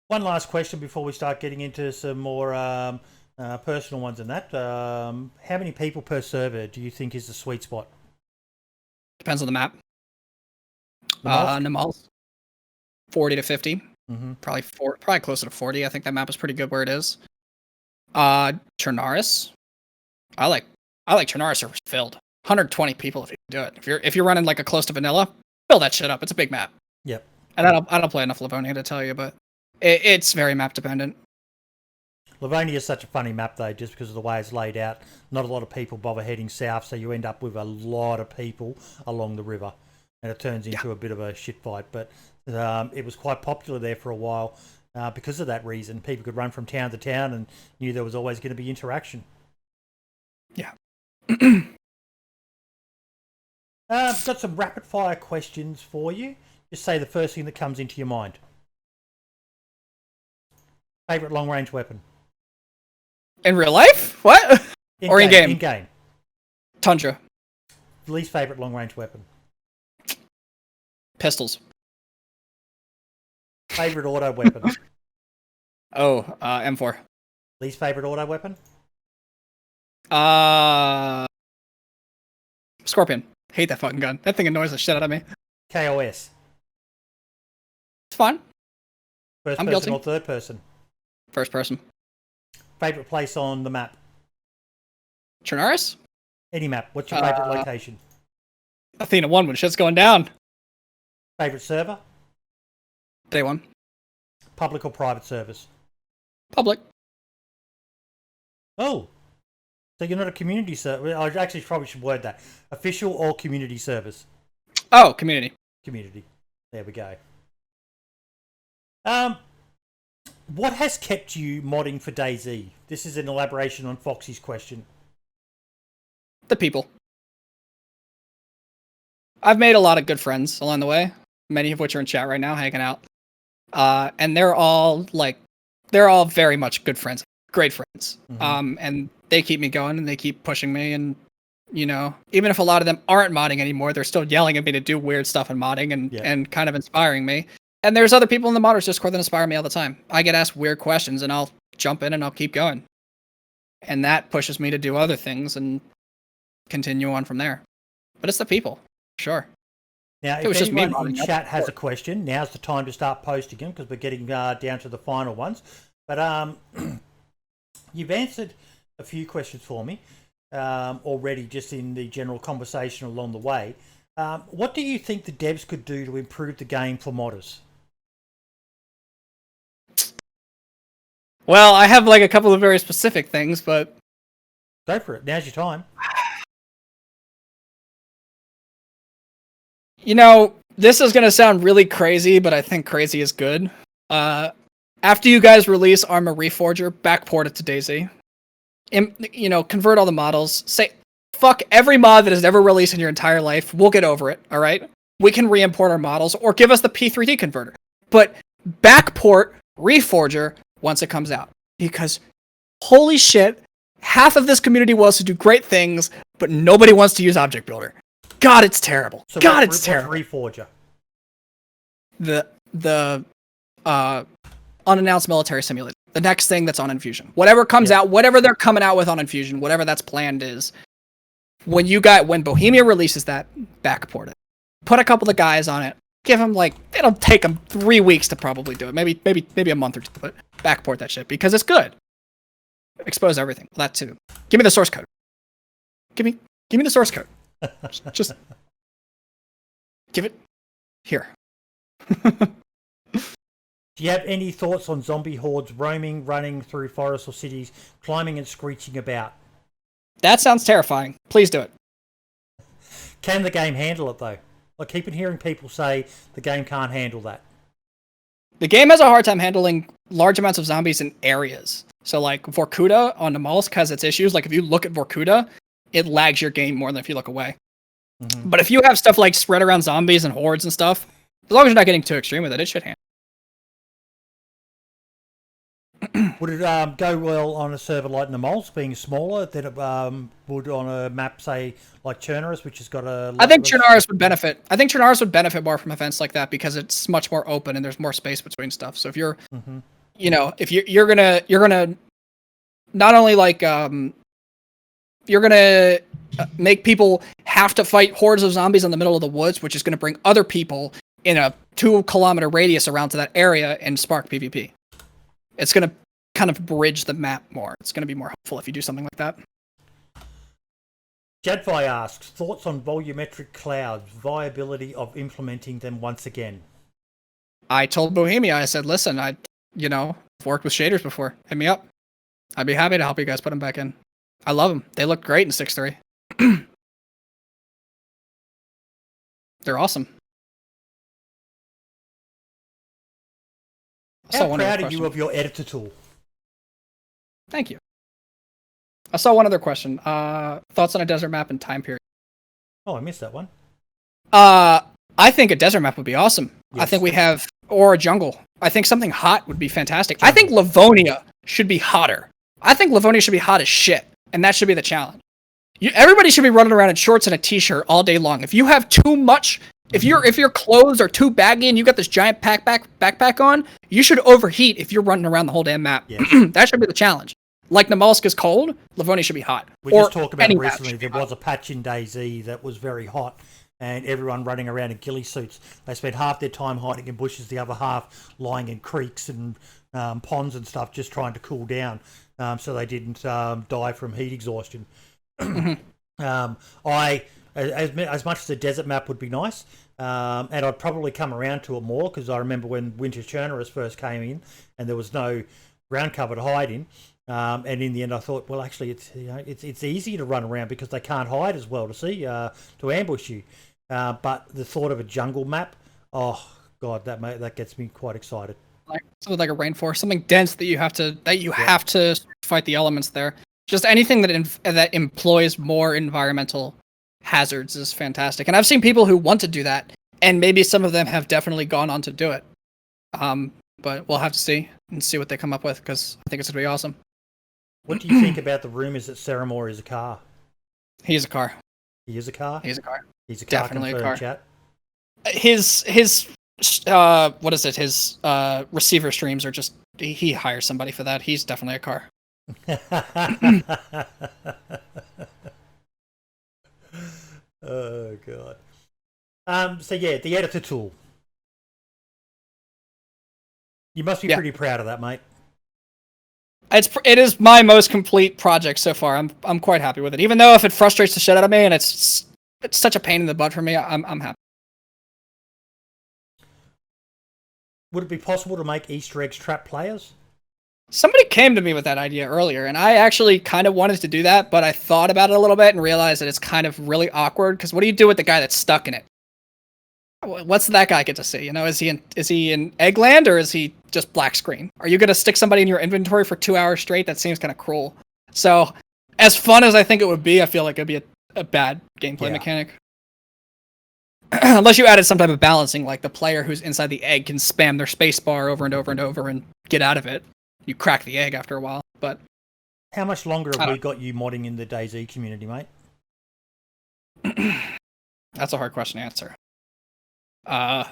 One last question before we start getting into some more personal ones and that. How many people per server do you think is the sweet spot? Depends on the map. Namal's 40 to 50. Probably closer to 40. I think that map is pretty good where it is. Chernarus. I like Chernarus servers filled. 120 people if you can do it. If you're running like a close to vanilla, fill that shit up. It's a big map. Yep. And I don't play enough Livonia to tell you, but it's very map dependent. Livonia is such a funny map though, just because of the way it's laid out. Not a lot of people bother heading south, so you end up with a lot of people along the river, and it turns into a bit of a shit fight. But it was quite popular there for a while because of that reason. People could run from town to town and knew there was always going to be interaction. Yeah. Got some rapid fire questions for you. Just say the first thing that comes into your mind. Favorite long range weapon? In real life? What? Or in game? In game. Tundra. Least favorite long range weapon? Pistols. Favorite auto weapon? M4. Least favorite auto weapon? Scorpion. Hate that fucking gun. That thing annoys the shit out of me. KOS. It's fun. First I'm person guilty. or third person? First person. Favorite place on the map? Chernarus? Any map. What's your favorite location? Athena 1 when shit's going down. Favorite server? Day 1. Public or private service? Public. Oh. So you're not a community service. I actually probably should word that. Official or community service? Oh, community. Community. There we go. What has kept you modding for DayZ? This is an elaboration on Foxy's question. The people. I've made a lot of good friends along the way, many of which are in chat right now, hanging out. And they're all very much good friends, great friends. And they keep me going and they keep pushing me. And, even if a lot of them aren't modding anymore, they're still yelling at me to do weird stuff in modding and kind of inspiring me. And there's other people in the modders Discord that inspire me all the time. I get asked weird questions and I'll jump in and I'll keep going. And that pushes me to do other things and continue on from there. But it's the people, sure. Now, It was if just me anyone in modding, chat has a question, now's the time to start posting them because we're getting down to the final ones. But you've answered a few questions for me already, just in the general conversation along the way. What do you think the devs could do to improve the game for modders? Well, I have like a couple of very specific things, but Go for it. Now's your time. you know, this is going to sound really crazy, but I think crazy is good. After you guys release Armor Reforger, backport it to DayZ. You know, convert all the models. Say, fuck every mod that has ever released in your entire life. We'll get over it, all right? We can re-import our models, or give us the P3D converter. But backport Reforger once it comes out. Because, holy shit, half of this community wants to do great things, but nobody wants to use Object Builder. God, it's terrible. So God, what's it's terrible. Reforger? The unannounced military simulator. The next thing that's on Infusion. Whatever comes out, whatever they're coming out with on Infusion, whatever that's planned is, when Bohemia releases that, backport it. Put a couple of guys on it. Give them it'll take them 3 weeks to probably do it. Maybe a month or two, but backport that shit because it's good. Expose everything. That too. Give me the source code. Give me the source code. Just give it here. Do you have any thoughts on zombie hordes roaming, running through forests or cities, climbing and screeching about? That sounds terrifying. Please do it. Can the game handle it though? I keep hearing people say the game can't handle that. The game has a hard time handling large amounts of zombies in areas. So like Vorkuta on the Mollusk has its issues. Like if you look at Vorkuta, it lags your game more than if you look away. Mm-hmm. But if you have stuff like spread around zombies and hordes and stuff, as long as you're not getting too extreme with it, it should handle. Would it go well on a server like Namols, being smaller than it would on a map, say, like Chernaris, which has got a... I think Chernaris would benefit. I think Chernaris would benefit more from events like that because it's much more open and there's more space between stuff. So if you're, you know, if you're gonna not only you're gonna make people have to fight hordes of zombies in the middle of the woods, which is gonna bring other people in a 2-kilometer radius around to that area and spark PvP. It's going to kind of bridge the map more. It's going to be more helpful if you do something like that. Jadvi asks, thoughts on volumetric clouds, viability of implementing them once again? I told Bohemia, I said, listen, I've worked with shaders before. Hit me up. I'd be happy to help you guys put them back in. I love them. They look great in 6.3. They're awesome. How proud are you of your editor tool? Thank you. I saw one other question. Thoughts on a desert map and time period? Oh, I missed that one. I think a desert map would be awesome. Yes. I think we have, or a jungle. I think something hot would be fantastic. Jungle. I think Livonia should be hotter. I think Livonia should be hot as shit, and that should be the challenge. Everybody should be running around in shorts and a t-shirt all day long. If you have too much... If your clothes are too baggy and you got this giant backpack on, you should overheat if you're running around the whole damn map. Yes. That should be the challenge. Like Namalsk is cold, Livonia should be hot. We just talked about it recently. There was a patch in DayZ that was very hot, and everyone running around in ghillie suits. They spent half their time hiding in bushes, the other half lying in creeks and ponds and stuff, just trying to cool down, so they didn't die from heat exhaustion. As much as the desert map would be nice, and I'd probably come around to it more because I remember when Winter Chernaris first came in and there was no ground cover to hide in, and in the end I thought, well, actually it's easy to run around because they can't hide as well to ambush you. But the thought of a jungle map, oh god, that gets me quite excited. Like something like a rainforest, something dense that you have to fight the elements there. Just anything that employs more environmental hazards is fantastic, and I've seen people who want to do that, and maybe some of them have definitely gone on to do it. But we'll have to see what they come up with because I think it's gonna be awesome. What do you think about the rumors that Ceramore is a car? He's a car. He is a car. He's a car. He's a car. Definitely a car. Chat. His receiver streams are just he hires somebody for that. He's definitely a car. Oh god. So yeah, the editor tool. You must be pretty proud of that, mate. It is my most complete project so far. I'm quite happy with it. Even though if it frustrates the shit out of me and it's such a pain in the butt for me, I'm happy. Would it be possible to make Easter eggs trap players? Somebody came to me with that idea earlier, and I actually kind of wanted to do that, but I thought about it a little bit and realized that it's kind of really awkward, because what do you do with the guy that's stuck in it? What's that guy get to see? You know, is he in Eggland, or is he just black screen? Are you going to stick somebody in your inventory for 2 hours straight? That seems kind of cruel. So, as fun as I think it would be, I feel like it'd be a bad gameplay mechanic. Unless you added some type of balancing, like the player who's inside the egg can spam their spacebar over and over and over and get out of it. You crack the egg after a while, but... How much longer have we got you modding in the DayZ community, mate? That's a hard question to answer. I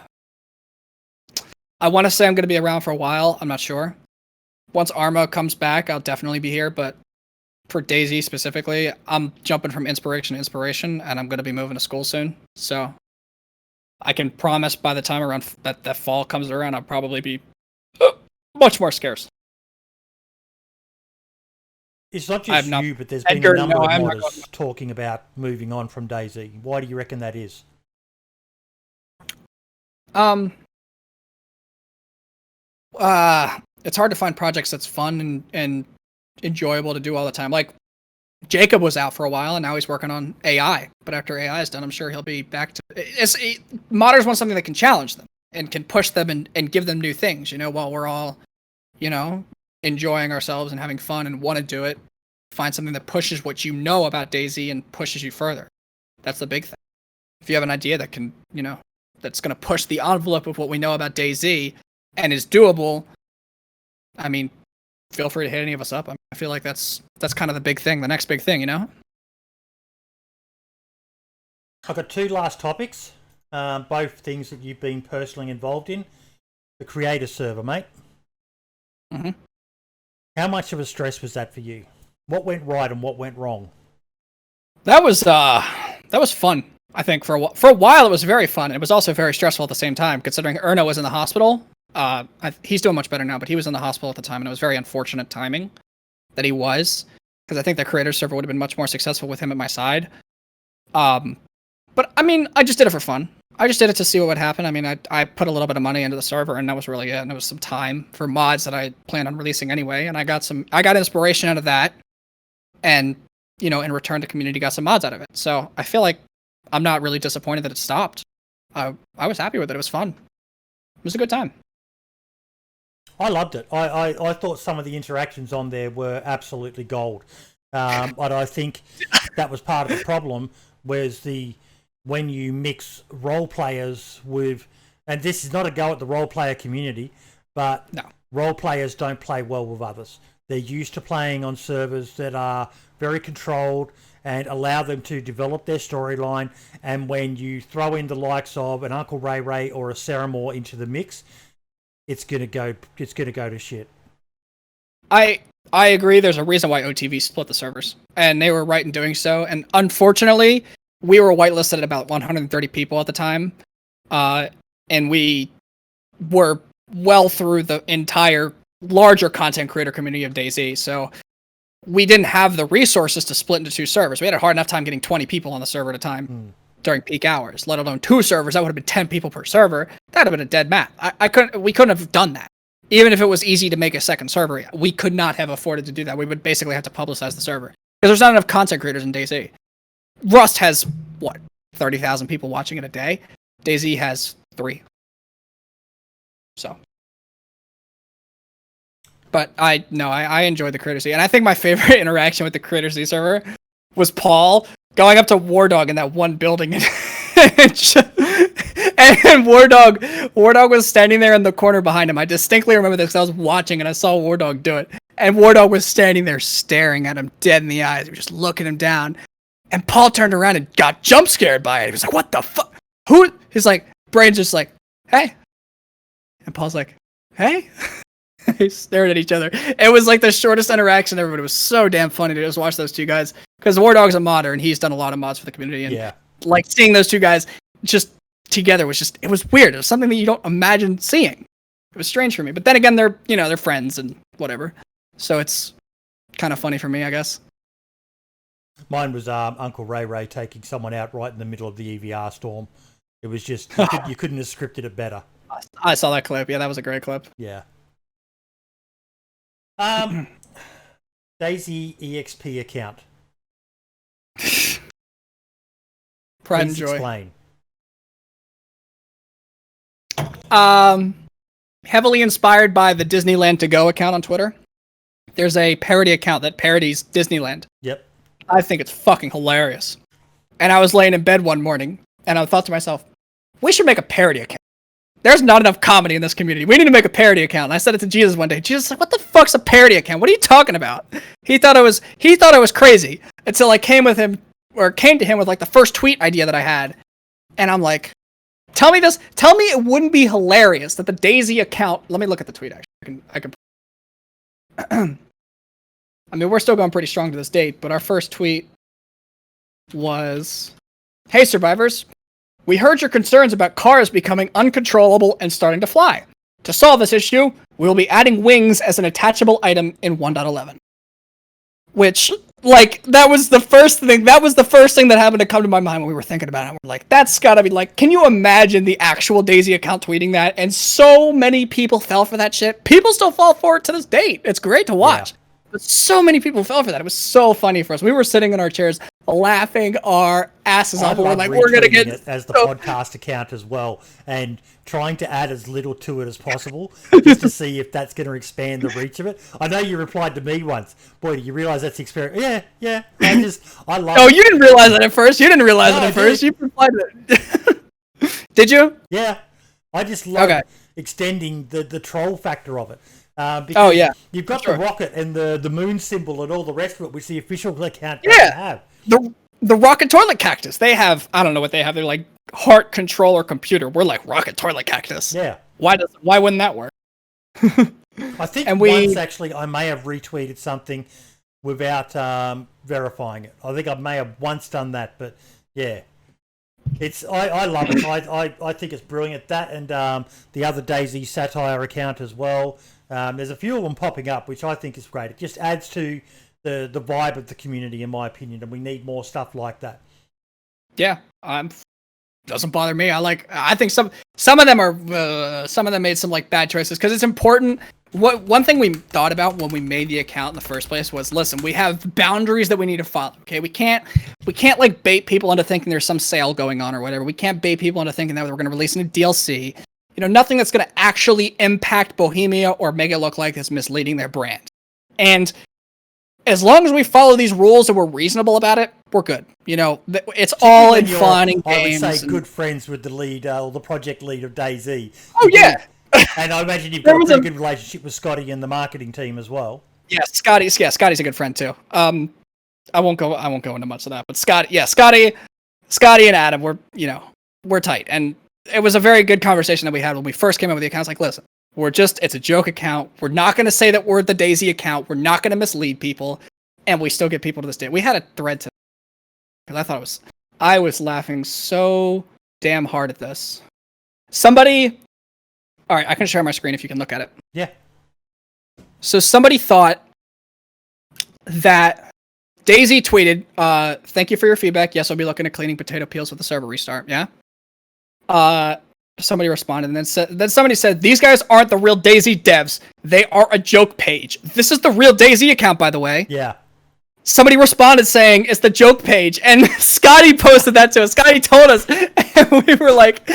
want to say I'm going to be around for a while. I'm not sure. Once Arma comes back, I'll definitely be here, but for DayZ specifically, I'm jumping from inspiration to inspiration, and I'm going to be moving to school soon, so I can promise by the time around that fall comes around, I'll probably be much more scarce. It's not just you, but there's been a number of modders talking about moving on from DayZ. Why do you reckon that is? It's hard to find projects that's fun and enjoyable to do all the time. Like, Jacob was out for a while, and now he's working on AI. But after AI is done, I'm sure he'll be back to... Modders want something that can challenge them and can push them and give them new things, you know, while we're all, you know, enjoying ourselves and having fun and want to do it. Find something that pushes what you know about DayZ and pushes you further. That's the big thing. If you have an idea that can, you know, that's going to push the envelope of what we know about DayZ and is doable, I mean, feel free to hit any of us up. I feel like that's kind of the big thing, the next big thing, you know? I've got two last topics, both things that you've been personally involved in. The creator server, mate. Mm-hmm. How much of a stress was that for you? What went right and what went wrong? That was fun. I think for a while it was very fun. It was also very stressful at the same time, considering Erno was in the hospital. He's doing much better now, but he was in the hospital at the time, and it was very unfortunate timing that he was, because I think the creator server would have been much more successful with him at my side. But I mean, I just did it for fun. I just did it to see what would happen. I mean, I put a little bit of money into the server, and that was really it. And it was some time for mods that I planned on releasing anyway, and I got inspiration out of that, and you know, in return, the community got some mods out of it. So I feel like I'm not really disappointed that it stopped. I was happy with it. It was fun. It was a good time. I loved it. I thought some of the interactions on there were absolutely gold. But I think that was part of the problem, was when you mix role players with, and this is not a go at the role player community, but role players don't play well with others. They're used to playing on servers that are very controlled and allow them to develop their storyline. And when you throw in the likes of an Uncle Ray Ray or a Saramore into the mix, it's gonna go to shit. I agree. There's a reason why OTV split the servers, and they were right in doing so. And unfortunately, we were whitelisted at about 130 people at the time, and we were well through the entire larger content creator community of DayZ. So we didn't have the resources to split into two servers. We had a hard enough time getting 20 people on the server at a time during peak hours, let alone two servers. That would have been 10 people per server. That would have been a dead map. We couldn't have done that. Even if it was easy to make a second server, we could not have afforded to do that. We would basically have to publicize the server, because there's not enough content creators in DayZ. Rust has, 30,000 people watching it a day? DayZ has 3. So. But I enjoyed the Creator Z, and I think my favorite interaction with the Creator Z server was Paul going up to War Dog in that one building, and War Dog was standing there in the corner behind him. I distinctly remember this, 'cause I was watching and I saw War Dog do it, and War Dog was standing there staring at him dead in the eyes, just looking him down. And Paul turned around and got jump scared by it. He was like, "What the fuck? Who?" He's like, brain's just like, "Hey," and Paul's like, "Hey." They stared at each other. It was like the shortest interaction ever, but it was so damn funny to just watch those two guys. Because War Dog's a modder, and he's done a lot of mods for the community. And like seeing those two guys just together it was weird. It was something that you don't imagine seeing. It was strange for me. But then again, they're friends and whatever. So it's kind of funny for me, I guess. Mine was Uncle Ray taking someone out right in the middle of the EVR storm. It was just, you couldn't have scripted it better. I saw that clip. Yeah, that was a great clip. Yeah. DayZ EXP account. Pride Please and joy. Explain. Heavily inspired by the Disneyland To Go account on Twitter. There's a parody account that parodies Disneyland. Yep. I think it's fucking hilarious. And I was laying in bed one morning, and I thought to myself, we should make a parody account. There's not enough comedy in this community. We need to make a parody account. And I said it to Jesus one day. Jesus was like, what the fuck's a parody account? What are you talking about? He thought I was crazy until I came to him with like the first tweet idea that I had. And I'm like, tell me it wouldn't be hilarious that the DayZ account, let me look at the tweet actually. I can I mean, we're still going pretty strong to this date, but our first tweet was, hey survivors, we heard your concerns about cars becoming uncontrollable and starting to fly. To solve this issue, we will be adding wings as an attachable item in 1.11. Which, like, that was the first thing that happened to come to my mind when we were thinking about it. We're like, that's gotta be like, can you imagine the actual DayZ account tweeting that? And so many people fell for that shit. People still fall for it to this date. It's great to watch. Yeah. But so many people fell for that. It was so funny for us. We were sitting in our chairs laughing our asses off. We're like, we're going to get it as the podcast account as well, and trying to add as little to it as possible just to see if that's going to expand the reach of it. I know you replied to me once. Boy, do you realize that's the experience? Yeah. I love it. You didn't realize that at first. You replied to it. Did you? Yeah. I just love extending the troll factor of it. Because you've got the rocket and the moon symbol and all the rest of it, which the official account doesn't have. The rocket toilet cactus. They have, I don't know what they have. They're like heart controller computer. We're like rocket toilet cactus. Yeah. Why wouldn't that work? I think once actually I may have retweeted something without verifying it. I think I may have once done that, but yeah. I love it. I think it's brilliant. That and the other DayZ satire account as well. There's a few of them popping up, which I think is great. It just adds to the vibe of the community, in my opinion, and we need more stuff like that. Yeah, doesn't bother me. I think some of them made some like bad choices because it's important. One thing we thought about when we made the account in the first place was, listen, we have boundaries that we need to follow. Okay, we can't like bait people into thinking there's some sale going on or whatever. We can't bait people into thinking that we're going to release a new DLC. Nothing that's going to actually impact Bohemia or make it look like it's misleading their brand. And as long as we follow these rules and we're reasonable about it, we're good. It's all in fun and games. I would say good friends with the lead, or the project lead of DayZ. Oh yeah. And I imagine you've got a pretty good relationship with Scotty and the marketing team as well. Yeah, Scotty's a good friend too. I won't go into much of that, but Scotty and Adam, we're tight. And it was a very good conversation that we had when we first came up with the account. It's like, listen, it's a joke account. We're not going to say that we're the DayZ account. We're not going to mislead people. And we still get people to this day. We had a thread to, because I was laughing so damn hard at this. All right, I can share my screen if you can look at it. Yeah. So somebody thought that DayZ tweeted, thank you for your feedback. Yes, I'll be looking at cleaning potato peels with the server restart. Yeah. Somebody responded and then somebody said, these guys aren't the real DayZ devs. They are a joke page. This is the real DayZ account, by the way. Yeah. Somebody responded saying it's the joke page, and Scotty posted that to us. Scotty told us, and we were like,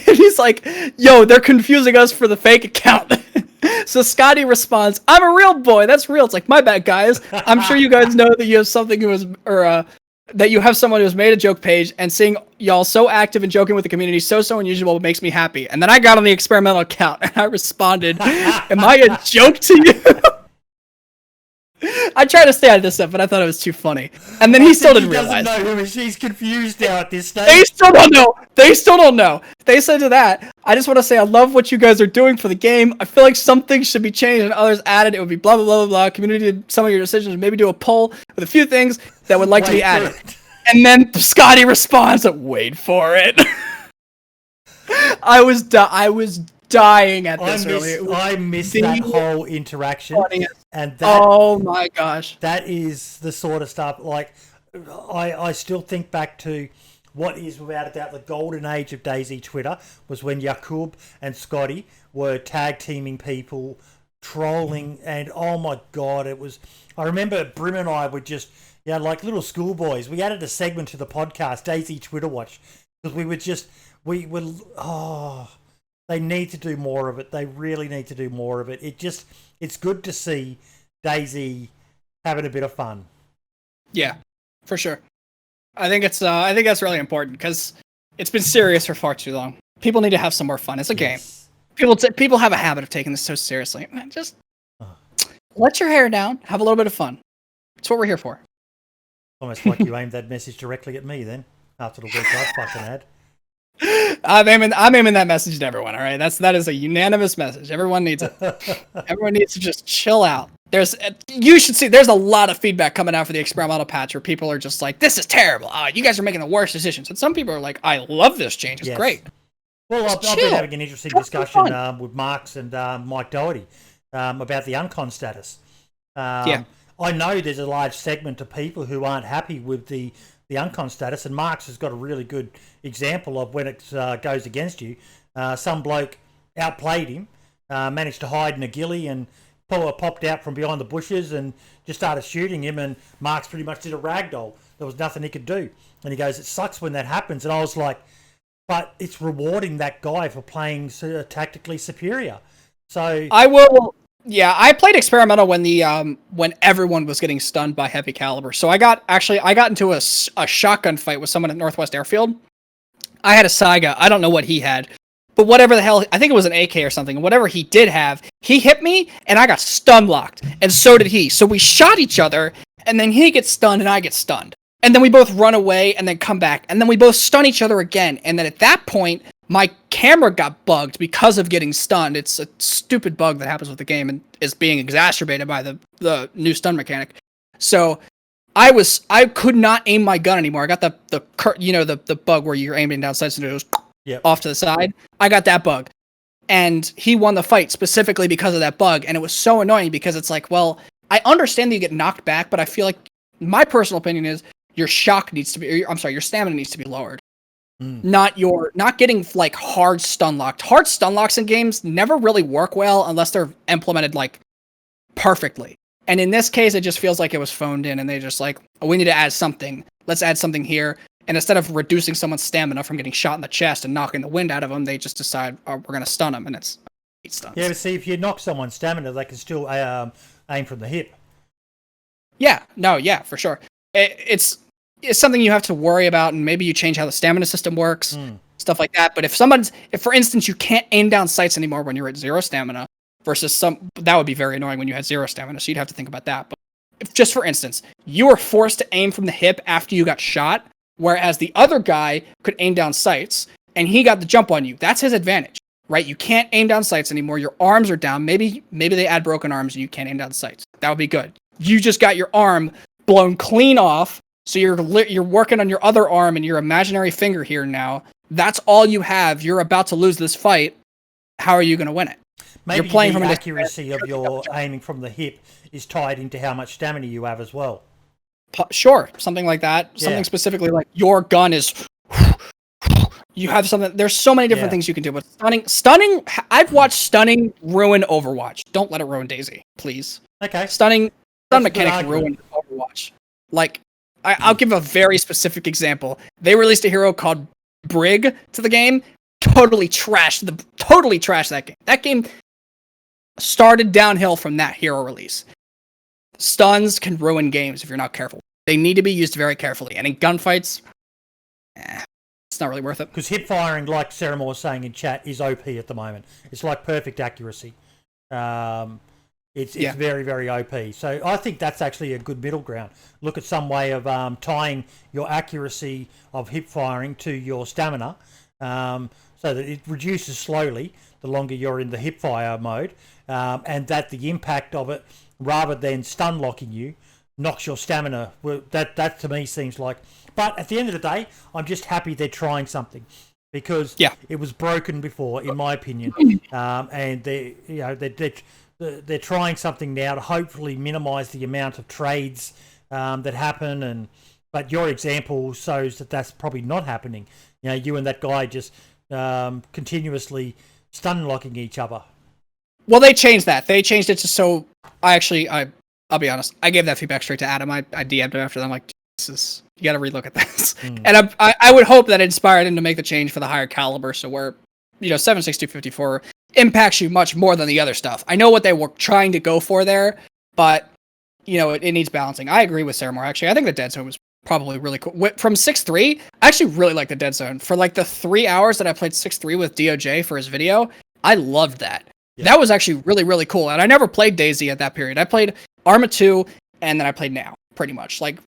he's like, yo, they're confusing us for the fake account. So Scotty responds, I'm a real boy. That's real. It's like, my bad, guys. I'm sure you guys know that you have that you have someone who's made a joke page, and seeing y'all so active and joking with the community so unusual makes me happy. And then I got on the experimental account and I responded, am I a joke to you? I tried to stay out of this stuff, but I thought it was too funny. And then he still didn't realize. Doesn't know who she's confused now at this stage. They still don't know. They still don't know. They said to that, I just want to say I love what you guys are doing for the game. I feel like some things should be changed and others added. It would be blah, blah, blah, blah. Community did some of your decisions. Maybe do a poll with a few things that would like to be added. And then Scotty responds, wait for it. I was dying at this earlier. I missed that whole interaction. And oh my gosh. That is the sort of stuff, like, I still think back to what is without a doubt the golden age of DayZ Twitter was when Yakub and Scotty were tag teaming people, trolling, and oh my god, it was. I remember Brim and I were just, like little schoolboys. We added a segment to the podcast, DayZ Twitter Watch, because they need to do more of it. They really need to do more of it. It's good to see DayZ having a bit of fun. Yeah, for sure. I think that's really important because it's been serious for far too long. People need to have some more fun. It's a game. People have a habit of taking this so seriously. Just let your hair down. Have a little bit of fun. That's what we're here for. Almost like you aimed that message directly at me then, after the week I fucking had. I'm aiming that message to everyone. All right, that is a unanimous message. Everyone needs it. Everyone needs to just chill out. You should see. There's a lot of feedback coming out for the experimental patch where people are just like, "This is terrible. You guys are making the worst decisions." And some people are like, "I love this change. It's great." Well, I've been having an interesting discussion with Marks and Mike Doherty about the uncon status. I know there's a large segment of people who aren't happy with the uncon status, and Marks has got a really good example of when it goes against you. Some bloke outplayed him, managed to hide in a ghillie and popped out from behind the bushes and just started shooting him, and Marks pretty much did a ragdoll. There was nothing he could do. And he goes, it sucks when that happens. And I was like, but it's rewarding that guy for playing tactically superior. So I played experimental when everyone was getting stunned by heavy caliber. So I got into a shotgun fight with someone at Northwest Airfield. I had a Saiga. I don't know what he had, but whatever the hell, I think it was an AK or something. Whatever he did have, he hit me and I got stun locked, and so did he. So we shot each other, and then he gets stunned and I get stunned, and then we both run away and then come back, and then we both stun each other again. And then at that point, my camera got bugged because of getting stunned. It's a stupid bug that happens with the game and is being exacerbated by the new stun mechanic. So I could not aim my gun anymore. I got the bug where you're aiming down sights and it goes off to the side. I got that bug. And he won the fight specifically because of that bug. And it was so annoying because it's like, well, I understand that you get knocked back, but I feel like my personal opinion is your stamina needs to be lowered. Not getting like hard stun locked. Hard stun locks in games never really work well unless they're implemented like perfectly. And in this case, it just feels like it was phoned in, and they just like, oh, we need to add something. Let's add something here. And instead of reducing someone's stamina from getting shot in the chest and knocking the wind out of them, they just decide, oh, we're going to stun them, and it's 8 stuns. Yeah, but see, if you knock someone's stamina, they can still aim from the hip. Yeah, no, yeah, for sure. It's something you have to worry about, and maybe you change how the stamina system works, stuff like that. But if for instance, you can't aim down sights anymore when you're at 0 stamina, versus that would be very annoying when you had 0 stamina, so you'd have to think about that. But if, just for instance, you were forced to aim from the hip after you got shot, whereas the other guy could aim down sights, and he got the jump on you, that's his advantage, right? You can't aim down sights anymore, your arms are down, maybe they add broken arms and you can't aim down sights. That would be good. You just got your arm blown clean off, so you're working on your other arm and your imaginary finger here now. That's all you have. You're about to lose this fight. How are you going to win it? Maybe you're playing the from accuracy of your aiming from the hip is tied into how much stamina you have as well. Sure, something like that. Yeah. Something specifically like your gun is... You have something... There's so many different things you can do, but stunning... I've watched stunning ruin Overwatch. Don't let it ruin DayZ, please. Okay. Stun mechanic ruin Overwatch. Like, I'll give a very specific example. They released a hero called Brig to the game. Totally trashed that game. That game started downhill from that hero release. Stuns can ruin games if you're not careful. They need to be used very carefully. And in gunfights, it's not really worth it. Because hip firing, like Ceramore was saying in chat, is OP at the moment. It's like perfect accuracy. It's very, very OP. So I think that's actually a good middle ground. Look at some way of tying your accuracy of hip firing to your stamina, so that it reduces slowly the longer you're in the hip fire mode, and that the impact of it, rather than stun locking you, knocks your stamina. That to me seems like. But at the end of the day, I'm just happy they're trying something, because it was broken before, in my opinion, and they're trying something now to hopefully minimise the amount of trades that happen. But your example shows that that's probably not happening. You and that guy just continuously stun locking each other. Well, they changed that. They changed it to I'll be honest. I gave that feedback straight to Adam. I DM'd him after that. I'm like, you got to relook at this. And I would hope that it inspired him to make the change for the higher caliber, so where 7.6254 impacts you much more than the other stuff. I know what they were trying to go for there, but it needs balancing. I agree with Sarah Moore. Actually, I think the Dead Zone was probably really cool. From 6.3, I actually really like the Dead Zone. For like the 3 hours that I played 6.3 with DOJ for his video, I loved that. Yeah. That was actually really, really cool. And I never played DayZ at that period. I played Arma 2, and then I played Now, pretty much. Like,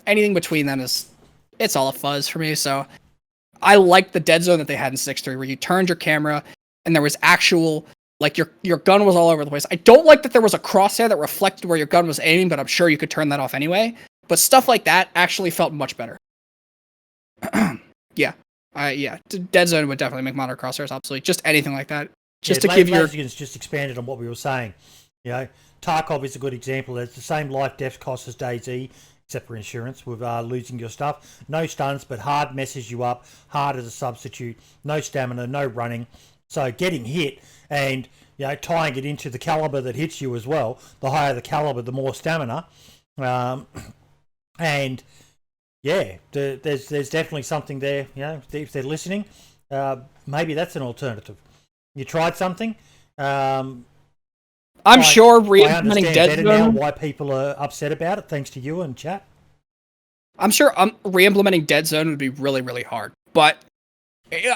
anything between then it's all a fuzz for me. So I like the Dead Zone that they had in 6.3, where you turned your camera and there was actual, like, your gun was all over the place. I don't like that there was a crosshair that reflected where your gun was aiming, but I'm sure you could turn that off anyway. But stuff like that actually felt much better. Dead Zone would definitely make monitor crosshairs obsolete. Just anything like that. Just to give your... just expanded on what we were saying. Tarkov is a good example. It's the same life death cost as DayZ, except for insurance, with losing your stuff. No stuns, but hard messes you up. Hard as a substitute. No stamina, no running. So getting hit and tying it into the caliber that hits you as well. The higher the caliber, the more stamina. And there's definitely something there. If they're listening, maybe that's an alternative. You tried something. I'm sure re-implementing Dead Zone. Now why people are upset about it, thanks to you and chat. I'm sure re-implementing Dead Zone would be really, really hard, but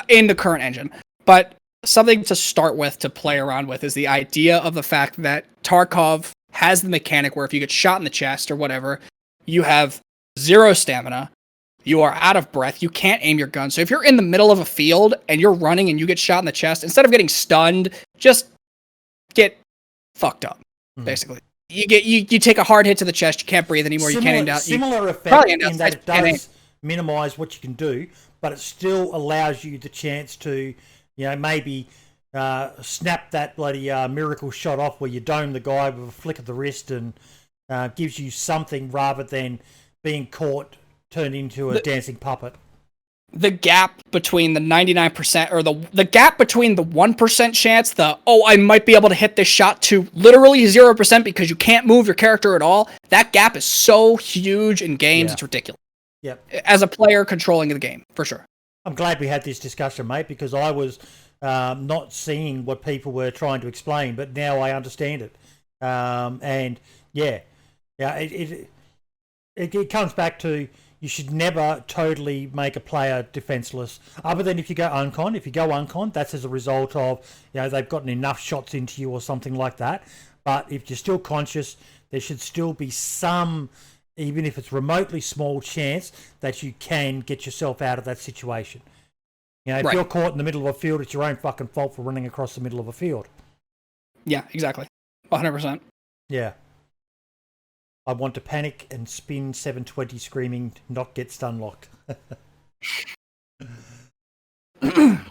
in the current engine. But something to start with, to play around with, is the idea of the fact that Tarkov has the mechanic where if you get shot in the chest or whatever, you have 0 stamina, you are out of breath, you can't aim your gun. So if you're in the middle of a field and you're running and you get shot in the chest, instead of getting stunned, just get fucked up, basically. You take a hard hit to the chest, you can't breathe anymore, you can't aim down. Similar effect in that it does minimise what you can do, but it still allows you the chance to, maybe snap that bloody miracle shot off where you dome the guy with a flick of the wrist, and gives you something rather than being caught, turned into a dancing puppet. The gap between the 99% or the gap between the 1% chance, I might be able to hit this shot, to literally 0% because you can't move your character at all. That gap is so huge in games, it's ridiculous. Yep. As a player controlling the game, for sure. I'm glad we had this discussion, mate, because I was not seeing what people were trying to explain, but now I understand it. It comes back to, you should never totally make a player defenseless, other than if you go uncon. If you go uncon, that's as a result of, they've gotten enough shots into you or something like that. But if you're still conscious, there should still be some, even if it's remotely small, chance that you can get yourself out of that situation. If you're caught in the middle of a field, it's your own fucking fault for running across the middle of a field. Yeah, exactly. 100%. Yeah. I want to panic and spin 720 screaming, not get stun locked.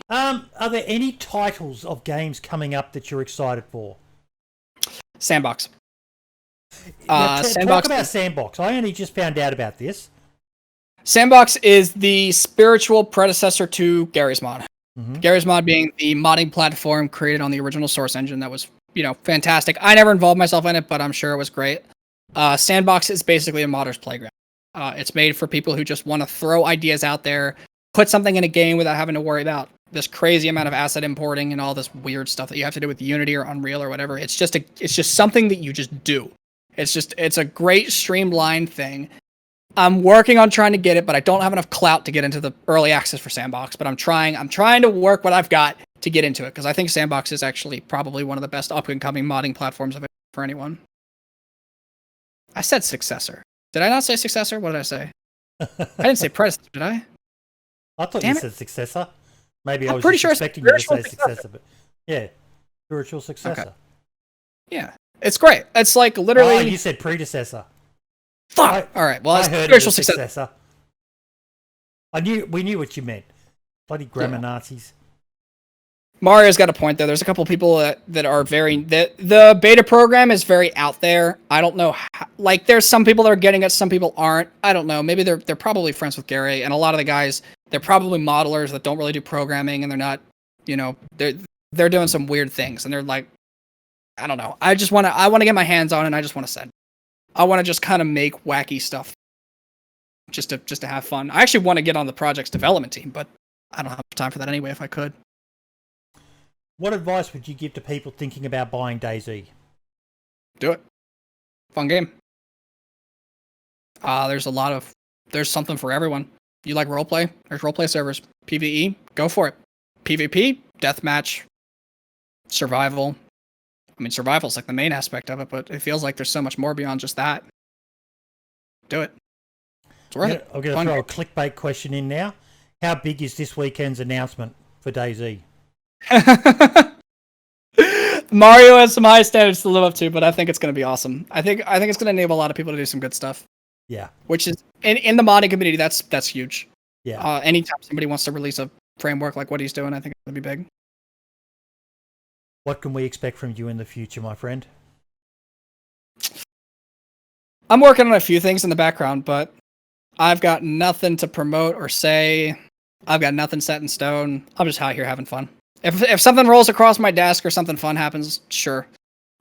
Are there any titles of games coming up that you're excited for? Sandbox. Talk about Sandbox. I only just found out about this. Sandbox is the spiritual predecessor to Garry's Mod. Mm-hmm. Garry's Mod being the modding platform created on the original Source engine that was, fantastic. I never involved myself in it, but I'm sure it was great. Sandbox is basically a modder's playground. It's made for people who just want to throw ideas out there, put something in a game without having to worry about this crazy amount of asset importing and all this weird stuff that you have to do with Unity or Unreal or whatever. It's just something that you just do. It's a great streamlined thing. I'm working on trying to get it, but I don't have enough clout to get into the early access for Sandbox, but I'm trying to work what I've got to get into it, because I think Sandbox is actually probably one of the best up and coming modding platforms for anyone. I said successor. Did I not say successor? What did I say? I didn't say predecessor, did I? I thought Damn you it. said successor. Maybe I I'm was pretty just sure I said expecting you to spiritual say successor. successor, but yeah, spiritual successor. Yeah. It's great. It's like literally. Oh, you said predecessor. Fuck! Alright, well, I it's heard spiritual it as successor. successor. We knew what you meant. Bloody grammar Nazis. Mario's got a point there. There's a couple people that are very the beta program is very out there. I don't know how, like there's some people that are getting it, some people aren't. I don't know. Maybe they're probably friends with Gary, and a lot of the guys they're probably modelers that don't really do programming, and they're not, they're doing some weird things, and they're like, I don't know. I want to get my hands on it. And I just want to send. I want to just kind of make wacky stuff, just to have fun. I actually want to get on the project's development team, but I don't have time for that anyway. If I could. What advice would you give to people thinking about buying DayZ? Do it. Fun game. There's something for everyone. You like roleplay? There's roleplay servers. PvE, go for it. PvP, deathmatch, survival. I mean, survival's like the main aspect of it, but it feels like there's so much more beyond just that. Do it. It's worth it. I'm going to throw a clickbait question in now. How big is this weekend's announcement for DayZ? Mario has some high standards to live up to, but I think it's going to be awesome. I think it's going to enable a lot of people to do some good stuff. Yeah. Which is in the modding community, that's huge. Yeah. Anytime somebody wants to release a framework like what he's doing, I think it'll be big. What can we expect from you in the future, my friend? I'm working on a few things in the background, but I've got nothing to promote or say. I've got nothing set in stone. I'm just out here having fun. If something rolls across my desk or something fun happens, sure.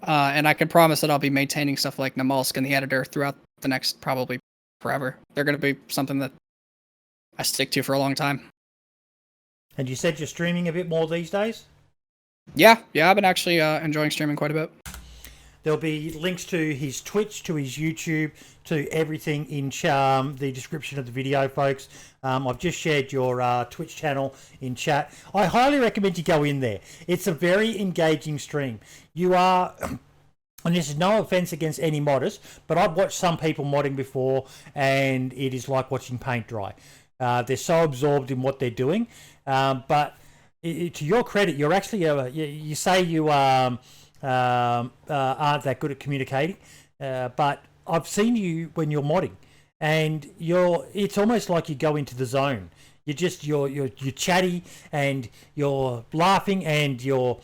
And I can promise that I'll be maintaining stuff like Namulsk and the editor throughout the next probably forever. They're going to be something that I stick to for a long time. And you said you're streaming a bit more these days? Yeah, I've been actually enjoying streaming quite a bit. There'll be links to his Twitch, to his YouTube, to everything in the description of the video, folks. I've just shared your Twitch channel in chat. I highly recommend you go in there. It's a very engaging stream. You are, and this is no offense against any modders, but I've watched some people modding before, and it is like watching paint dry. They're so absorbed in what they're doing. But to your credit, you're actually, you say you aren't that good at communicating, but I've seen you when you're modding, and it's almost like you go into the zone. You're chatty, and you're laughing, and you're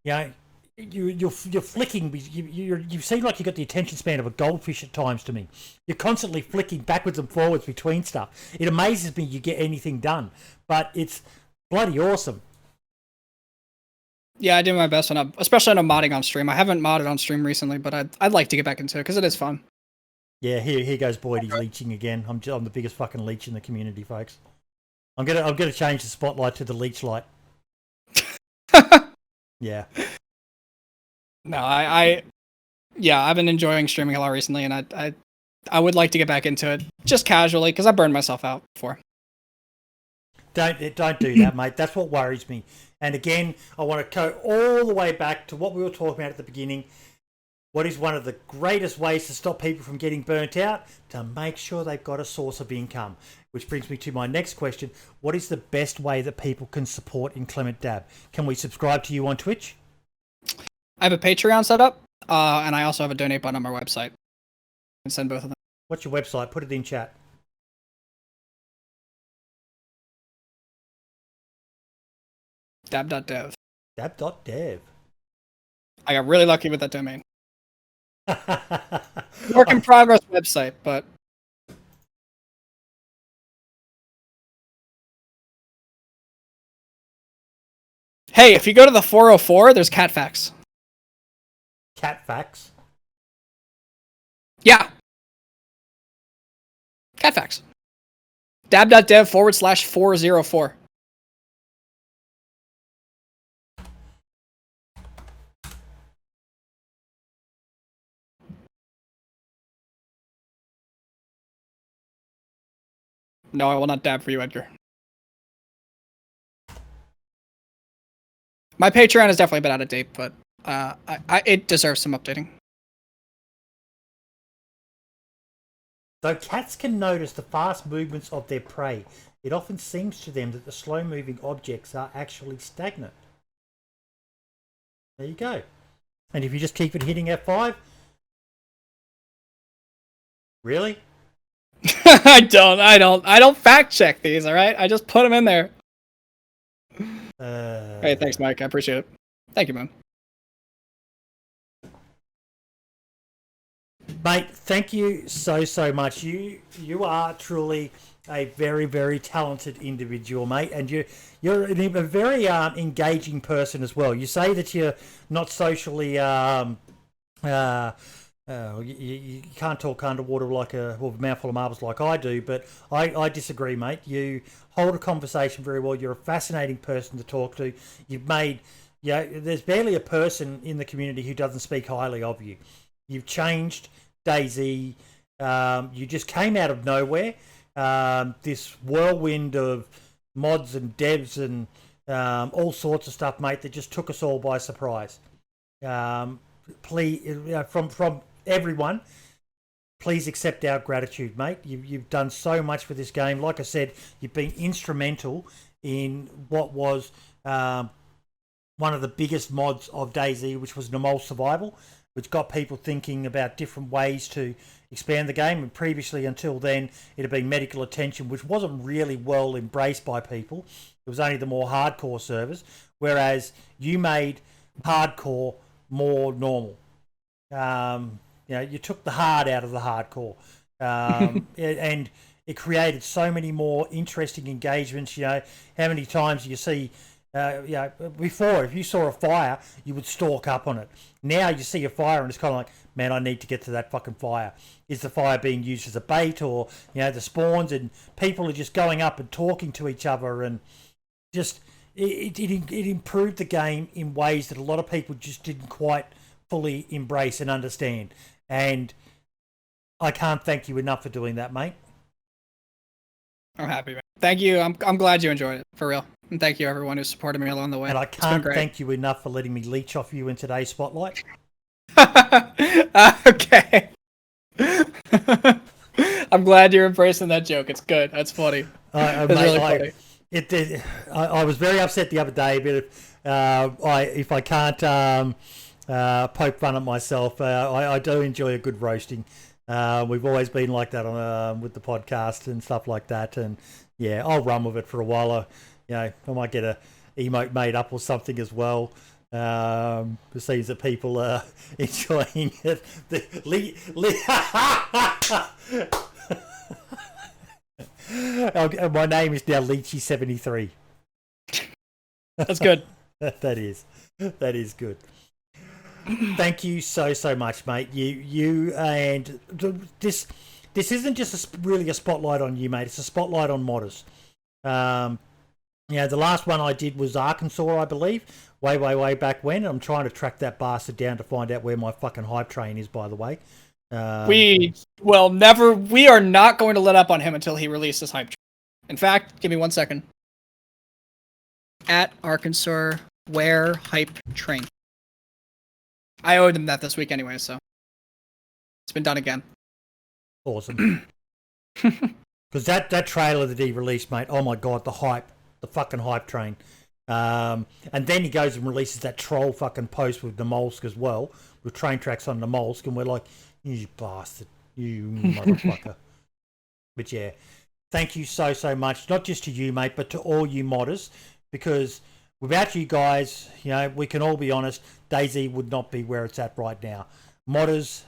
flicking. You seem like you've got the attention span of a goldfish at times to me. You're constantly flicking backwards and forwards between stuff. It amazes me you get anything done, but it's bloody awesome. Yeah, I do my best especially when I'm modding on stream. I haven't modded on stream recently, but I'd like to get back into it because it is fun. Yeah, here goes Boyd. He's leeching again. I'm the biggest fucking leech in the community, folks. I'm gonna change the spotlight to the leech light. Yeah. No, I've been enjoying streaming a lot recently, and I would like to get back into it just casually because I burned myself out before. Don't do that, mate. That's what worries me. And again, I want to go all the way back to what we were talking about at the beginning. What is one of the greatest ways to stop people from getting burnt out? To make sure they've got a source of income. Which brings me to my next question. What is the best way that people can support InclementDab? Can we subscribe to you on Twitch? I have a Patreon set up, and I also have a donate button on my website. I can send both of them. What's your website? Put it in chat. Dab.dev. Dab.dev. I got really lucky with that domain. Work in progress website, but hey, if you go to the 404, there's cat facts. Cat facts? Yeah. Cat facts. Dab.dev/404. No, I will not dab for you, Edgar. My Patreon has definitely been out of date, but it deserves some updating. Though cats can notice the fast movements of their prey, it often seems to them that the slow-moving objects are actually stagnant. There you go. And if you just keep it hitting F5, really? I don't fact check these. All right, I just put them in there. Hey, thanks, Mike. I appreciate it. Thank you, man. Mate, thank you so much. You are truly a very, very talented individual, mate, and you're a very engaging person as well. You say that you're not socially you can't talk underwater like a mouthful of marbles like I do, but I disagree, mate. You hold a conversation very well. You're a fascinating person to talk to. You've made, there's barely a person in the community who doesn't speak highly of you. You've changed DayZ. You just came out of nowhere. This whirlwind of mods and devs and all sorts of stuff, mate, that just took us all by surprise. Please, from everyone, please accept our gratitude, mate. You've done so much for this game. Like I said, you've been instrumental in what was one of the biggest mods of DayZ, which was Namol Survival, which got people thinking about different ways to expand the game. And previously, until then, it had been medical attention, which wasn't really well embraced by people. It was only the more hardcore servers, whereas you made hardcore more normal. You took the hard out of the hardcore, and it created so many more interesting engagements. How many times you see, before, if you saw a fire, you would stalk up on it. Now you see a fire and it's kind of like, man, I need to get to that fucking fire. Is the fire being used as a bait, or the spawns? And people are just going up and talking to each other, and just it improved the game in ways that a lot of people just didn't quite fully embrace and understand. And I can't thank you enough for doing that, mate. I'm happy, man. Thank you. I'm glad you enjoyed it, for real. And thank you, everyone who supported me along the way. And I can't thank you enough for letting me leech off you in today's spotlight. Okay. I'm glad you're embracing that joke. It's good. That's funny. It's really funny. I was very upset the other day, but if I can't poke fun at myself, I do enjoy a good roasting. We've always been like that on with the podcast and stuff like that, and yeah, I'll run with it for a while. I might get a emote made up or something as well. It seems that people are enjoying it. My name is now Leechy73. That's good. That is good. Thank you so much, mate. You and this isn't just really a spotlight on you, mate. It's a spotlight on modders. The last one I did was Arkansas, I believe, way back when. I'm trying to track that bastard down to find out where my fucking hype train is, by the way. We are not going to let up on him until he releases hype train. In fact, give me 1 second. At Arkansas, where hype train? I owed him that this week anyway, so it's been done again. Awesome. Because that trailer that he released, mate, oh my god, the fucking hype train. And then he goes and releases that troll fucking post with Namolsk as well, with train tracks on Namolsk, and we're like, you bastard, you motherfucker. But yeah, thank you so much, not just to you, mate, but to all you modders, because without you guys, we can all be honest, DayZ would not be where it's at right now. Modders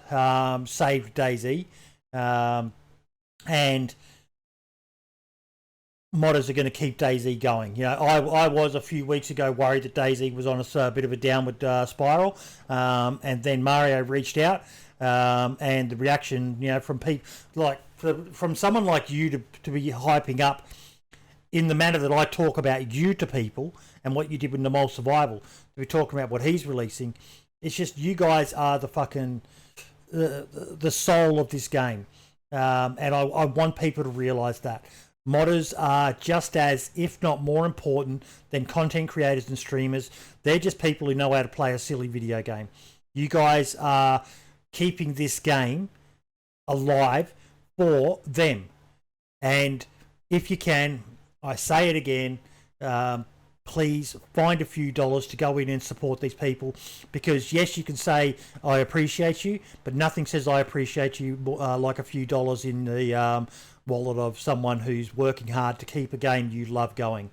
saved DayZ, and modders are going to keep DayZ going. I was a few weeks ago worried that DayZ was on a bit of a downward spiral, and then Mario reached out, and the reaction, from people from someone like you to be hyping up in the manner that I talk about you to people and what you did with Namol Survival, to be talking about what he's releasing. It's just, you guys are the fucking the soul of this game, and I want people to realise that. Modders are just as, if not more important than content creators and streamers. They're just people who know how to play a silly video game. You guys are keeping this game alive for them. And if you can, I say it again, please find a few dollars to go in and support these people, because yes, you can say I appreciate you, but nothing says I appreciate you like a few dollars in the wallet of someone who's working hard to keep a game you love going.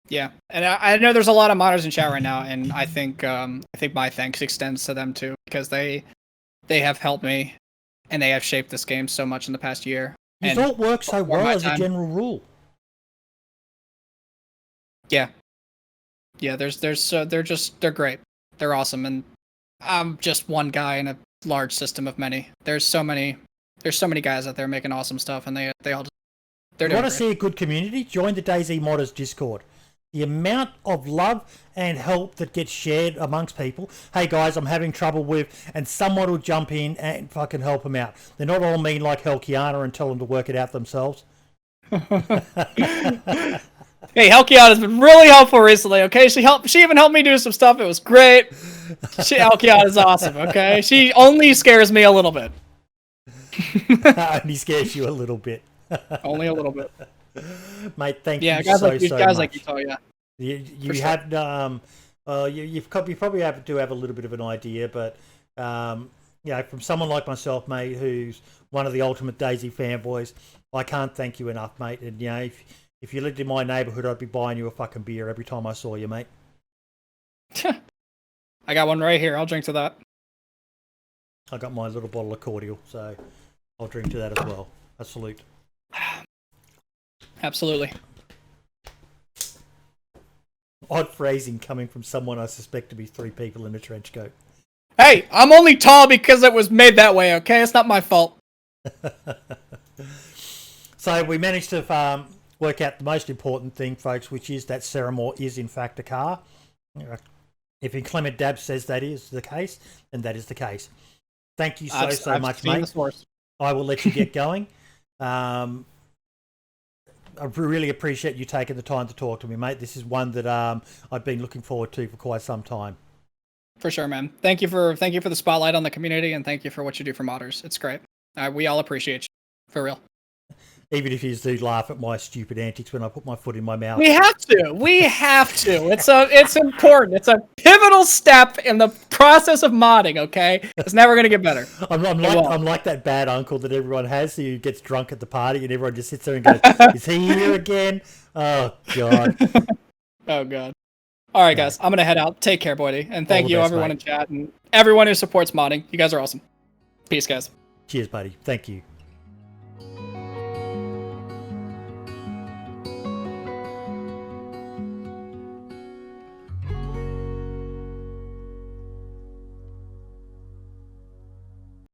Yeah, and I know there's a lot of modders in chat right now, and I think my thanks extends to them too, because they have helped me, and they have shaped this game so much in the past year. It all works so well as a general rule. Yeah, they're great. They're awesome, and I'm just one guy in a large system of many. There's so many guys out there making awesome stuff, and they all they're doing Want to great. see a good community? Join the DayZ Modders Discord. The amount of love and help that gets shared amongst people. Hey guys, I'm having trouble with, and someone will jump in and fucking help them out. They're not all mean like Helkiana and tell them to work it out themselves. Hey, Helkiana has been really helpful recently, okay? She even helped me do some stuff. It was great. Helkiana is awesome, okay? She only scares me a little bit. Only scares you a little bit. Only a little bit. Mate, thank yeah, you guys so like you, so guys much. like you, oh, yeah. You sure. have you probably do have a little bit of an idea, but from someone like myself, mate, who's one of the ultimate DayZ fanboys, I can't thank you enough, mate. And if you lived in my neighbourhood, I'd be buying you a fucking beer every time I saw you, mate. I got one right here. I'll drink to that. I got my little bottle of cordial, so I'll drink to that as well. A salute. Absolutely. Odd phrasing coming from someone I suspect to be 3 people in a trench coat. Hey, I'm only tall because it was made that way, okay? It's not my fault. So we managed to work out the most important thing, folks, which is that Ceramore is in fact a car. If InclementDab says that is the case, then that is the case. Thank you so much, mate. I will let you get going. I really appreciate you taking the time to talk to me, mate. This is one that I've been looking forward to for quite some time. For sure, man. Thank you for the spotlight on the community, and thank you for what you do for modders. It's great. We all appreciate you, for real. Even if you do laugh at my stupid antics when I put my foot in my mouth. We have to. It's important. It's a pivotal step in the process of modding. Okay, it's never gonna get better. I'm like that bad uncle that everyone has who gets drunk at the party and everyone just sits there and goes, "Is he here again?" Oh god. Oh god. All right, guys. I'm gonna head out. Take care, Boydie, and thank you, best, everyone mate. in chat and everyone who supports modding. You guys are awesome. Peace, guys. Cheers, buddy. Thank you.